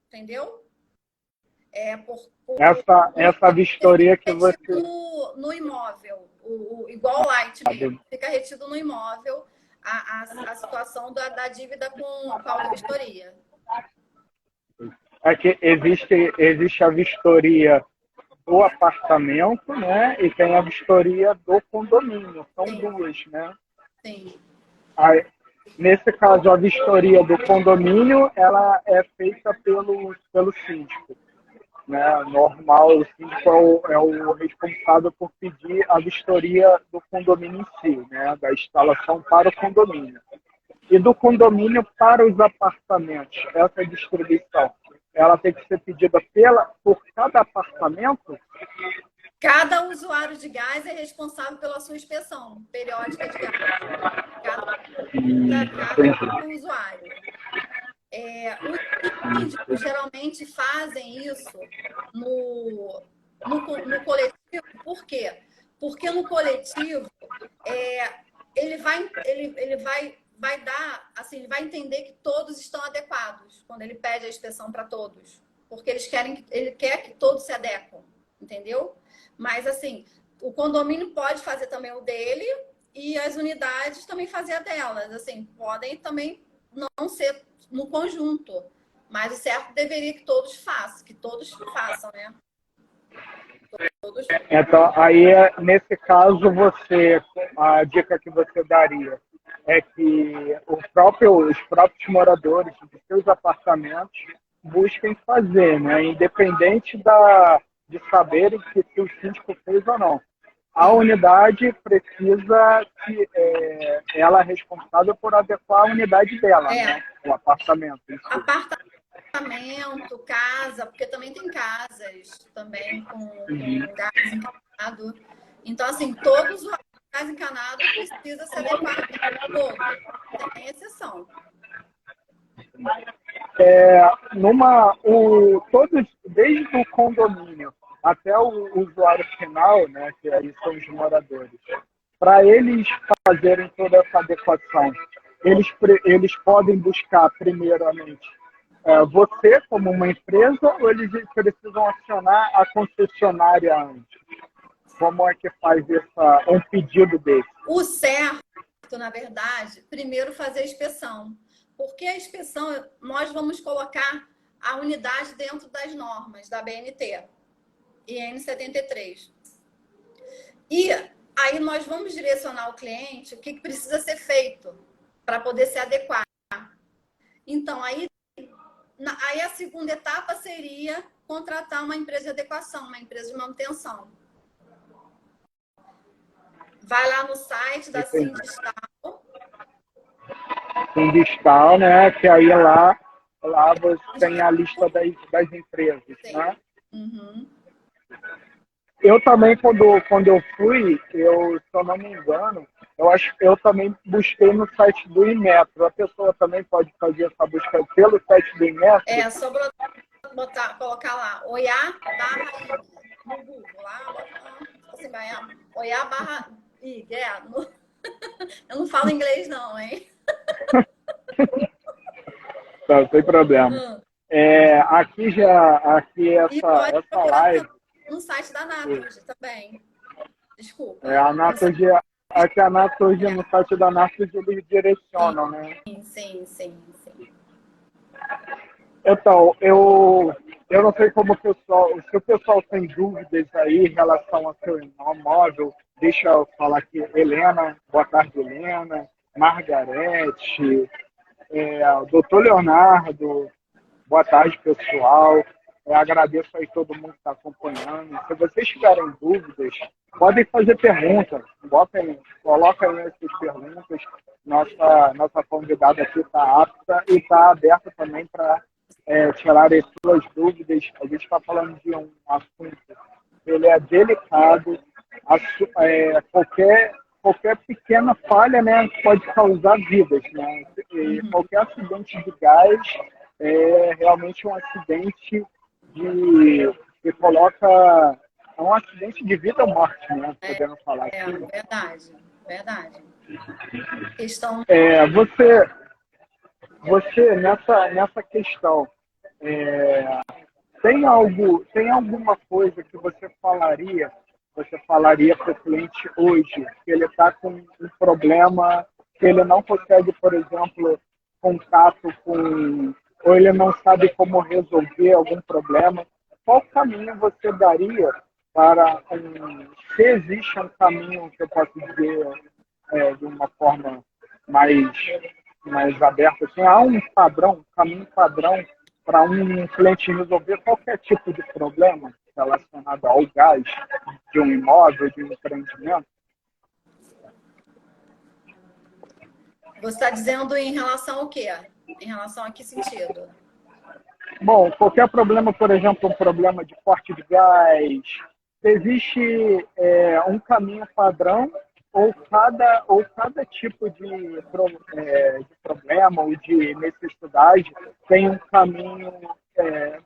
Entendeu? Essa vistoria que você... No imóvel, igual o Light mesmo, fica retido no imóvel a situação da dívida com a vistoria. É que existe a vistoria do apartamento, né? E tem a vistoria do condomínio. São duas, né? Sim. Aí, nesse caso, a vistoria do condomínio, ela é feita pelo síndico. Né? Normal, o síndico é o responsável por pedir a vistoria do condomínio em si, né? Da instalação para o condomínio. E do condomínio para os apartamentos, essa distribuição, ela tem que ser pedida por cada apartamento? Cada usuário de gás é responsável pela sua inspeção periódica de gás. Cada usuário. Os síndicos geralmente fazem isso no coletivo. Por quê? Porque no coletivo ele vai dar, assim, ele vai entender que todos estão adequados quando ele pede a inspeção para todos, porque ele quer que todos se adequem, entendeu? Mas assim, o condomínio pode fazer também o dele e as unidades também fazer a delas, assim, podem também não ser no conjunto, mas o certo deveria que todos façam, né? Todos. Então, aí, nesse caso, a dica que você daria é que os próprios moradores de seus apartamentos busquem fazer, né? Independente de saberem se o síndico fez ou não. A unidade precisa que ela é responsável por adequar a unidade dela, né? O apartamento. Apartamento, casa, porque também tem casas também com gás encanado. Então, assim, todos os gás encanado precisa se adequar a todos, sem exceção. Desde o condomínio até o usuário final, né, que aí são os moradores, para eles fazerem toda essa adequação, eles podem buscar, primeiramente, você como uma empresa, ou eles precisam acionar a concessionária antes? Como é que faz um pedido desse? O certo, na verdade, primeiro fazer a inspeção. Porque a inspeção, nós vamos colocar a unidade dentro das normas da BNT, IN 73. E aí nós vamos direcionar o cliente o que precisa ser feito para poder se adequar. Então, aí a segunda etapa seria contratar uma empresa de adequação, uma empresa de manutenção. Vai lá no site da Sindistal. Sindistal, né? Que aí lá lá você tem a lista das empresas, Sim. né? Uhum. Eu também, quando eu fui, se eu não me engano, eu também busquei no site do Inmetro. A pessoa também pode fazer essa busca pelo site do Inmetro. Só colocar lá, Oiá barra IG no Google, lá, assim, Oiá barra IG, eu não falo inglês não, hein? Não, sem problema. Aqui E pode essa procurar live. no site da Naturgy também. Desculpa. A Naturgy, aqui a Naturgy, no site da Naturgy, eles direcionam, né? Sim. Então, eu não sei como se o pessoal tem dúvidas aí em relação ao seu imóvel, deixa eu falar aqui, Helena, boa tarde, Helena, Margarete, doutor Leonardo, boa tarde, pessoal. Eu agradeço aí todo mundo que está acompanhando. Se vocês tiverem dúvidas, podem fazer perguntas. Coloquem aí essas perguntas. Nossa convidada aqui está apta e está aberta também para tirar as suas dúvidas. A gente está falando de um assunto, ele é delicado. Qualquer pequena falha, né, pode causar vidas, né? E qualquer acidente de gás é realmente um acidente que coloca um acidente de vida ou morte, né? Podemos falar assim. Verdade. Questão. Você nessa questão tem alguma coisa que você falaria para o cliente hoje que ele está com um problema que ele não consegue, por exemplo, contato com, ou ele não sabe como resolver algum problema? Qual caminho você daria para se existe um caminho que eu posso dizer de uma forma mais aberta, assim, há um caminho padrão para um cliente resolver qualquer tipo de problema relacionado ao gás de um imóvel, de um empreendimento? Você está dizendo em relação ao quê? Em relação a que sentido? Bom, qualquer problema, por exemplo, um problema de corte de gás, existe um caminho padrão ou cada tipo de problema ou de necessidade tem um caminho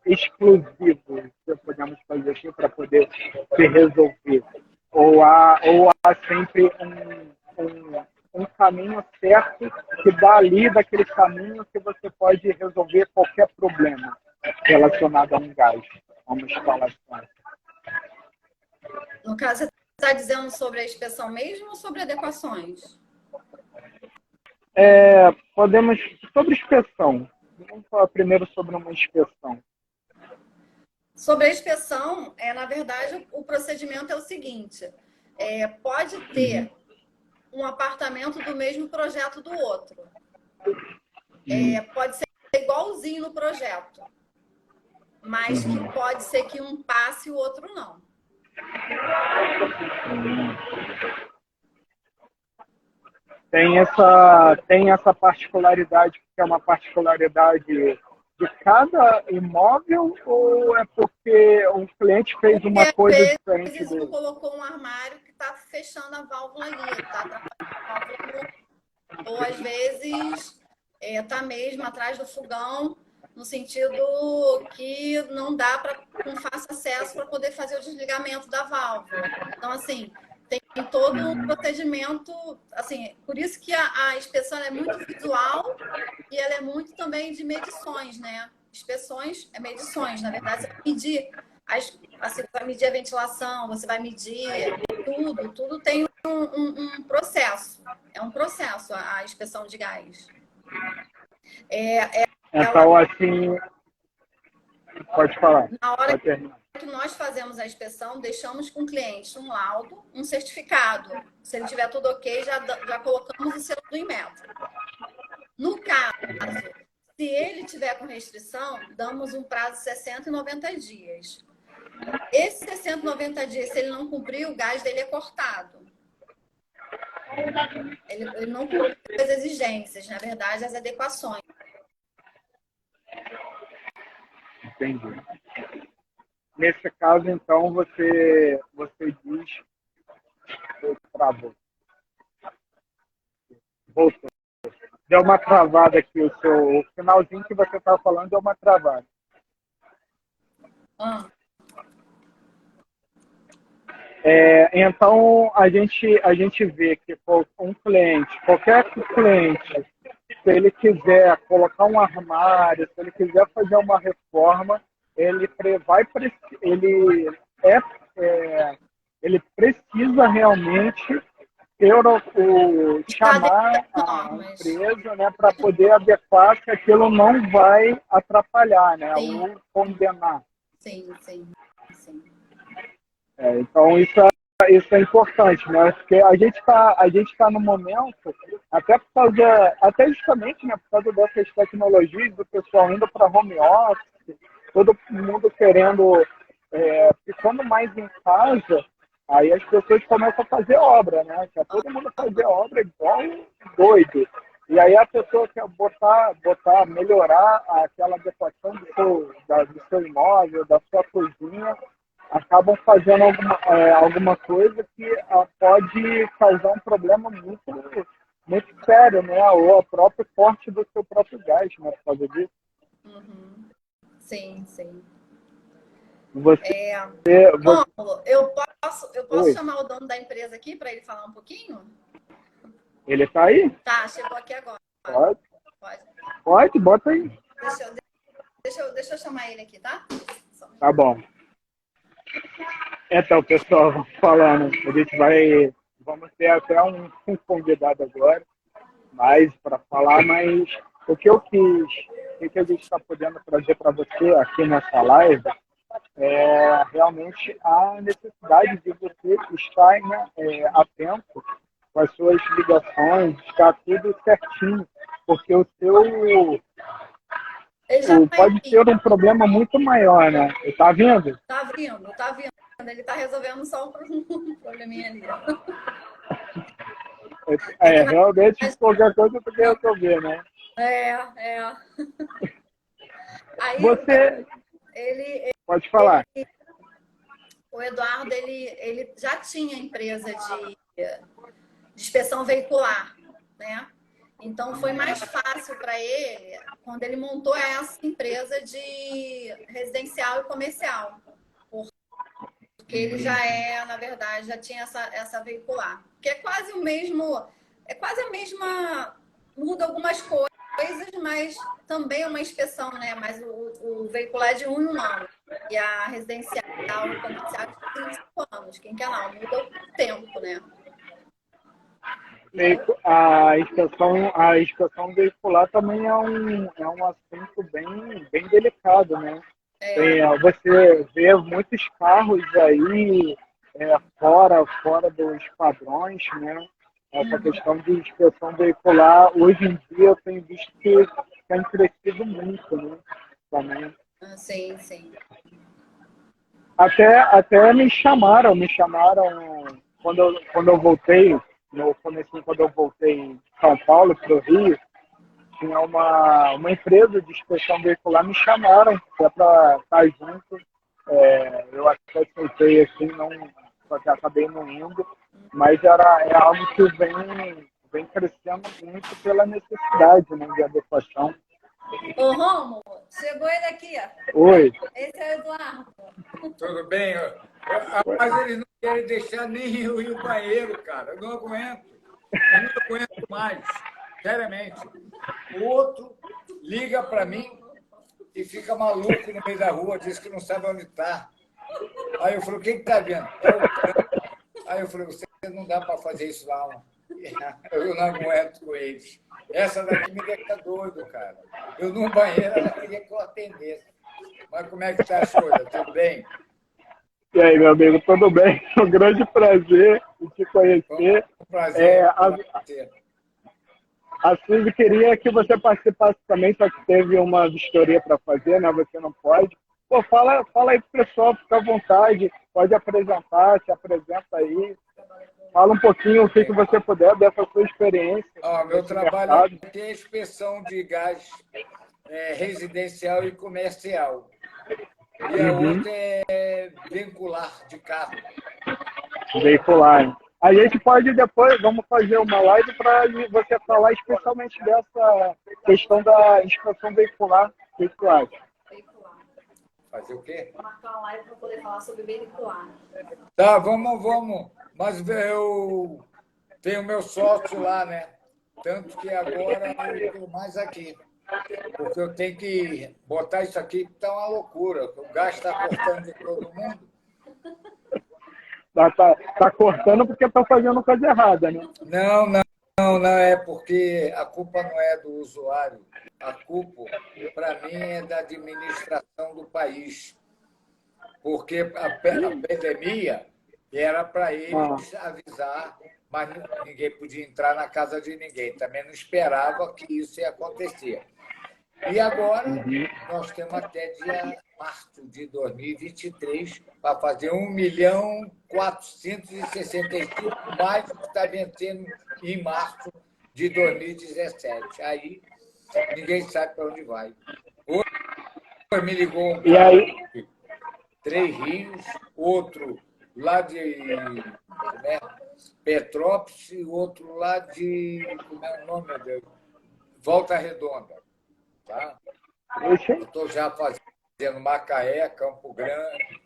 exclusivo, se podemos fazer assim, para poder se resolver. Ou há sempre um caminho certo que dá ali daquele caminho que você pode resolver qualquer problema relacionado a um gás, a uma instalação. No caso, você está dizendo sobre a inspeção mesmo ou sobre adequações? Sobre inspeção. Vamos falar primeiro sobre uma inspeção. Sobre a inspeção, na verdade, o procedimento é o seguinte: pode ter um apartamento do mesmo projeto do outro. Pode ser igualzinho no projeto, mas que pode ser que um passe e o outro não. Tem essa particularidade, que é uma particularidade de cada imóvel, ou é porque um cliente fez uma coisa diferente dele? dele? Colocou um armário que está fechando a válvula ali, tá? Ou às vezes está mesmo atrás do fogão, no sentido que não dá com fácil acesso para poder fazer o desligamento da válvula. Então, assim, tem todo um procedimento, assim, por isso que a inspeção é muito visual e ela é muito também de medições, né? Inspeções é medições, na verdade, você vai medir, você vai medir a ventilação, você vai medir tudo tem um processo. É um processo a inspeção de gás. Então, assim, pode falar. Na hora que nós fazemos a inspeção, deixamos com o cliente um laudo, um certificado. Se ele tiver tudo ok, já colocamos o selo do Inmetro. No caso, se ele tiver com restrição, damos um prazo de 60 e 90 dias. Esses 60 e 90 dias, se ele não cumprir, o gás dele é cortado. Ele não cumpriu as exigências, na verdade, as adequações. Entendi. Nesse caso, então, você diz... Travou. Voltou. Deu uma travada aqui, o finalzinho que você estava falando deu uma travada. Então, a gente vê que um cliente, qualquer cliente, se ele quiser colocar um armário, se ele quiser fazer uma reforma, ele precisa realmente chamar a empresa, né, para poder adequar que aquilo não vai atrapalhar, né, ou condenar. Sim. Então, isso é importante, né? Porque a gente tá no momento, até justamente, né, por causa dessas tecnologias, do pessoal indo para home office, todo mundo querendo, ficando mais em casa, aí as pessoas começam a fazer obra, né? Quer todo mundo fazer obra igual doido. E aí a pessoa quer melhorar aquela adequação do seu imóvel, da sua cozinha, acabam fazendo alguma coisa que pode causar um problema muito, muito sério, né? Ou a própria corte do seu próprio gás, né? Por causa disso. Sim. Rômulo, eu posso chamar o dono da empresa aqui para ele falar um pouquinho? Ele está aí? Tá, chegou aqui agora. Pode, bota aí. Deixa eu chamar ele aqui, tá? Tá bom. Então, pessoal, falando, vamos ter até um convidado agora, para falar, mas o que a gente está podendo trazer para você aqui nessa live é realmente a necessidade de você estar atento com as suas ligações, estar tudo certinho, porque o seu pode ter um problema muito maior, né? Tá vindo? Tá vindo. Ele tá resolvendo só um probleminha ali. Realmente, qualquer coisa tu quer resolver, né? Aí, pode falar. O Eduardo, ele já tinha empresa de inspeção veicular, né? Então, foi mais fácil para ele quando ele montou essa empresa de residencial e comercial. Porque ele na verdade, já tinha essa veicular. Que é quase a mesma, muda algumas coisas, mas também é uma inspeção, né? Mas o veicular é de 1 em 1 ano. E a residencial e comercial é de 5 anos. Quem quer não, muda o tempo, né? A inspeção veicular também é um assunto bem delicado, né? Você vê muitos carros aí fora dos padrões, né? Essa questão de inspeção veicular, hoje em dia eu tenho visto que tem crescido muito, né? Também. Sim. Até me chamaram quando eu voltei, no comecinho, quando eu voltei em São Paulo para o Rio, tinha uma empresa de inspeção veicular, me chamaram para estar junto. Eu até aceitei assim, só que acabei não indo, mas é algo que vem crescendo muito pela necessidade, né, de adequação. Ô, Rômulo, chegou ele aqui, ó. Oi. Esse é o Eduardo. Tudo bem? Mas eles não querem deixar nem eu ir ao banheiro, cara. Eu não aguento mais. Seriamente. O outro liga para mim e fica maluco no meio da rua, diz que não sabe onde está. Aí eu falei, o que está vendo? Aí eu falei, você não dá para fazer isso lá. Eu não aguento com eles. Essa daqui me deixa doido, cara. Eu no banheiro, ela queria que eu atendesse. Mas como é que está as coisas? Tudo bem? E aí, meu amigo, tudo bem? É um grande prazer em te conhecer. Um prazer. A Suzy queria que você participasse também, só que teve uma vistoria para fazer, né? Você não pode. Pô, fala aí pro pessoal, fica à vontade, pode apresentar, se apresenta aí. Fala um pouquinho o que você puder dessa sua experiência. Meu trabalho aqui é inspeção de gás residencial e comercial. e a outra é vincular de carro. Veicular. A gente pode depois, vamos fazer uma live para você falar especialmente dessa questão da inspeção veicular. O que tu acha? Veicular. Fazer o quê? Marcar uma live para poder falar sobre veicular. Tá, vamos. Mas eu tenho meu sócio lá, né? Tanto que agora eu estou mais aqui. Porque eu tenho que botar isso aqui, que está uma loucura. O gás está cortando de todo mundo. Tá cortando porque estão fazendo coisa errada, né? Não, é porque a culpa não é do usuário. A culpa, para mim, é da administração do país. Porque a pandemia era para eles avisar, mas ninguém podia entrar na casa de ninguém. Também não esperava que isso ia acontecer. E agora, nós temos até dia março de 2023 para fazer 1.465.000 mais do que está vencendo em março de 2017. Aí, ninguém sabe para onde vai. Hoje me ligou um cara de Três Rios, outro lá de Petrópolis e outro lá de... Como é o nome, meu Deus? Volta Redonda. Tá? Eu estou já fazendo Macaé, Campo Grande,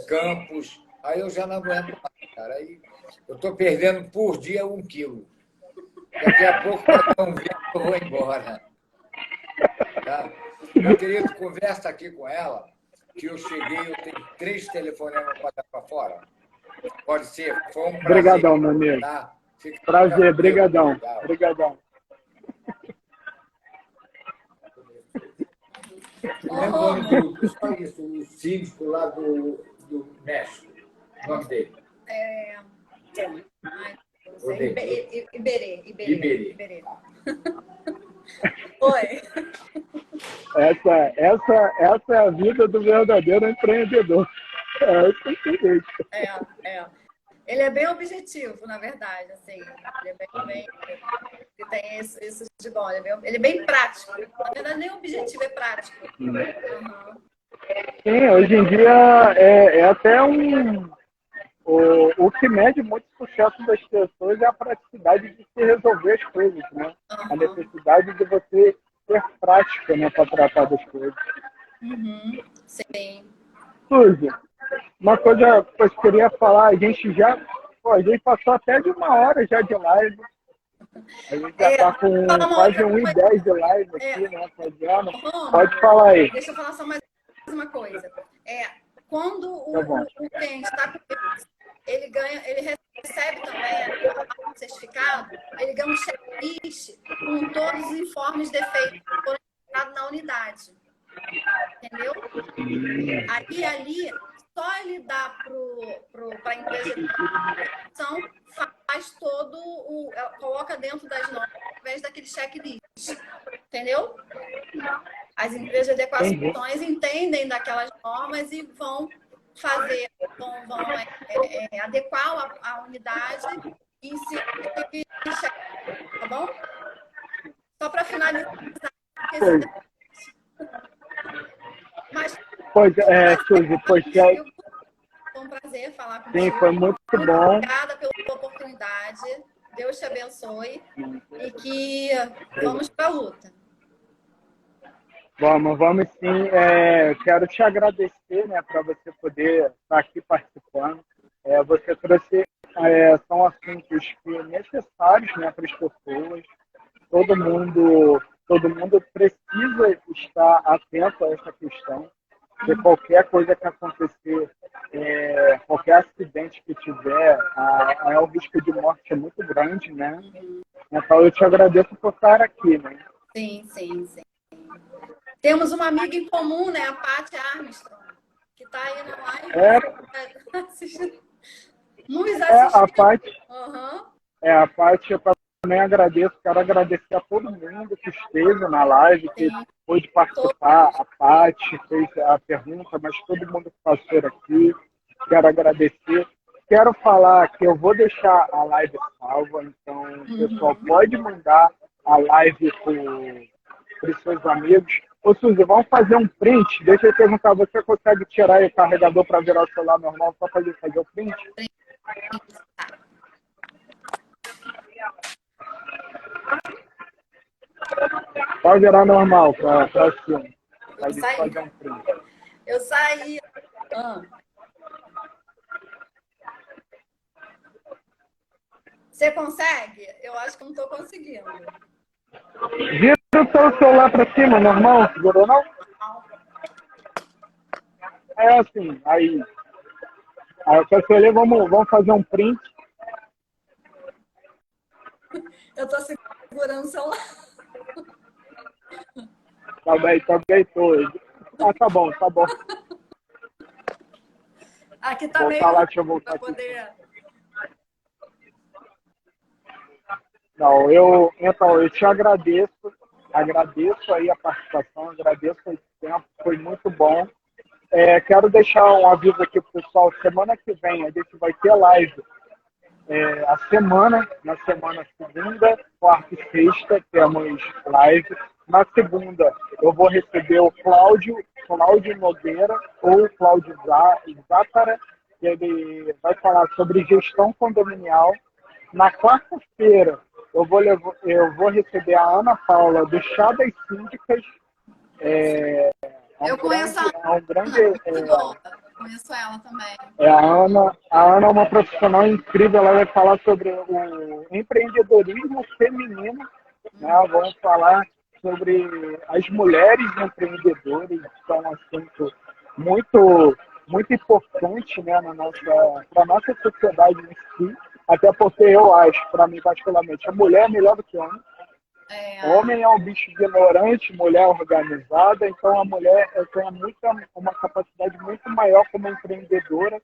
Campos. Aí eu já não aguento mais, cara. Aí eu estou perdendo por dia 1 quilo. Daqui a pouco, para não ver, eu vou embora. Tá? Meu querido, conversa aqui com ela, que eu cheguei, eu tenho 3 telefonemas para dar para fora. Pode ser? Foi um prazer. Obrigadão, meu amigo. Tá? Prazer, brigadão. Obrigadão. Só isso, o síndico lá do México. O nome dele? Iberê. Oi. Essa é a vida do verdadeiro empreendedor. Ele é bem objetivo, na verdade, assim. Ele é bem ele tem isso de bom. Ele é bem prático. Na verdade, nem objetivo, é prático. Sim, hoje em dia é até o que mede muito o sucesso das pessoas é a praticidade de se resolver as coisas, né? A necessidade de você ser prática, né, para tratar das coisas. Sim. Suzy, uma coisa que eu queria falar, a gente passou até de 1 hora já de live. A gente já está com quase 1h10 de live aqui, né, fazendo. Pode falar aí. Deixa eu falar só mais uma coisa. Quando o cliente está com ele recebe também o certificado, ele ganha um checklist com todos os informes de defeito que foram encontrados na unidade. Entendeu? Aí, ali, só ele dá para a empresa de ação, faz coloca dentro das normas através daquele checklist. Entendeu? As empresas de adequações entendem daquelas normas e vão fazer, vão adequar a unidade em si, tá bom? Só para finalizar. Mas, Suzy, foi um prazer falar contigo. Sim, foi muito bom. Obrigada pela oportunidade. Deus te abençoe e que vamos para a luta. Vamos sim. Quero te agradecer, né, para você poder estar aqui participando. Você trouxe são assuntos necessários, né, para as pessoas. Todo mundo precisa estar atento a essa questão. Porque qualquer coisa que acontecer, qualquer acidente que tiver, o risco de morte é muito grande, né? Então eu te agradeço por estar aqui, né? Sim. Temos uma amiga em comum, né? A Paty Armstrong, que está aí na live. Assistindo. Nos assistindo. A Paty. A Paty, eu também agradeço. Quero agradecer a todo mundo que esteve na live, que pôde participar. A Paty fez a pergunta, mas todo mundo que passou aqui. Quero agradecer. Quero falar que eu vou deixar a live salva, então o pessoal pode mandar a live para os seus amigos. Ô, Suzy, vamos fazer um print? Deixa eu perguntar, você consegue tirar aí o carregador para virar o celular normal só para ele fazer o print? Pode virar normal para cima. Pode fazer um print. Eu saí. Você consegue? Eu acho que não estou conseguindo. Vira o seu celular para cima, normal? Virou não? É assim, aí eu cancelei, vamos fazer um print. Eu estou segurando o celular. Tá bem, tô. Ah, tá bom. Aqui tá Voltar meio lá, deixa eu voltar para aqui. poder... Não, eu te agradeço aí a participação, agradeço esse tempo, foi muito bom. Quero deixar um aviso aqui pro pessoal, semana que vem a gente vai ter live. Na semana segunda, quarta e sexta, temos live. Na segunda, eu vou receber o Cláudio Nogueira, ou Cláudio Zátara, que ele vai falar sobre gestão condominial. Na quarta-feira, eu vou receber a Ana Paula, do Chá das Síndicas. Eu conheço a muito boa. Conheço ela também. A Ana é uma profissional incrível, ela vai falar sobre o empreendedorismo feminino, né? Vamos falar sobre as mulheres empreendedoras, que são um assunto muito, muito importante, né, para a nossa sociedade em si, até porque eu acho, para mim particularmente, a mulher é melhor do que o homem. O homem é um bicho ignorante, mulher organizada, então a mulher tem uma capacidade muito maior como empreendedora,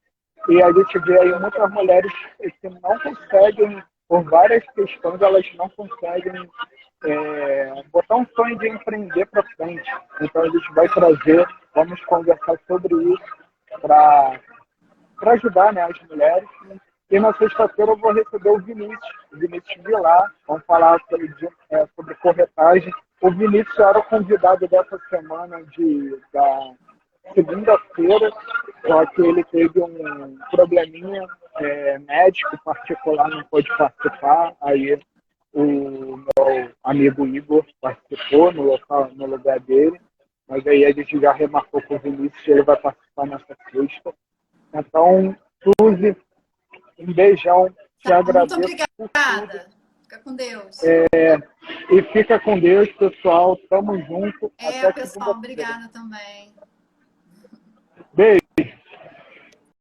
e a gente vê aí muitas mulheres que não conseguem, por várias questões, elas não conseguem botar um sonho de empreender para frente. Então a gente vai vamos conversar sobre isso para ajudar, né, as mulheres. E na sexta-feira eu vou receber o Vinícius Vilar, vamos falar sobre corretagem. O Vinícius era o convidado dessa semana da segunda-feira, só que ele teve um probleminha médico particular, não pôde participar. Aí o meu amigo Igor participou no lugar dele, mas aí a gente já remarcou com o Vinícius e ele vai participar nessa sexta. Então, Suzy, um beijão, te agradeço. Muito obrigada. Fica com Deus. E fica com Deus, pessoal. Tamo junto. Até pessoal, obrigada também. Beijo.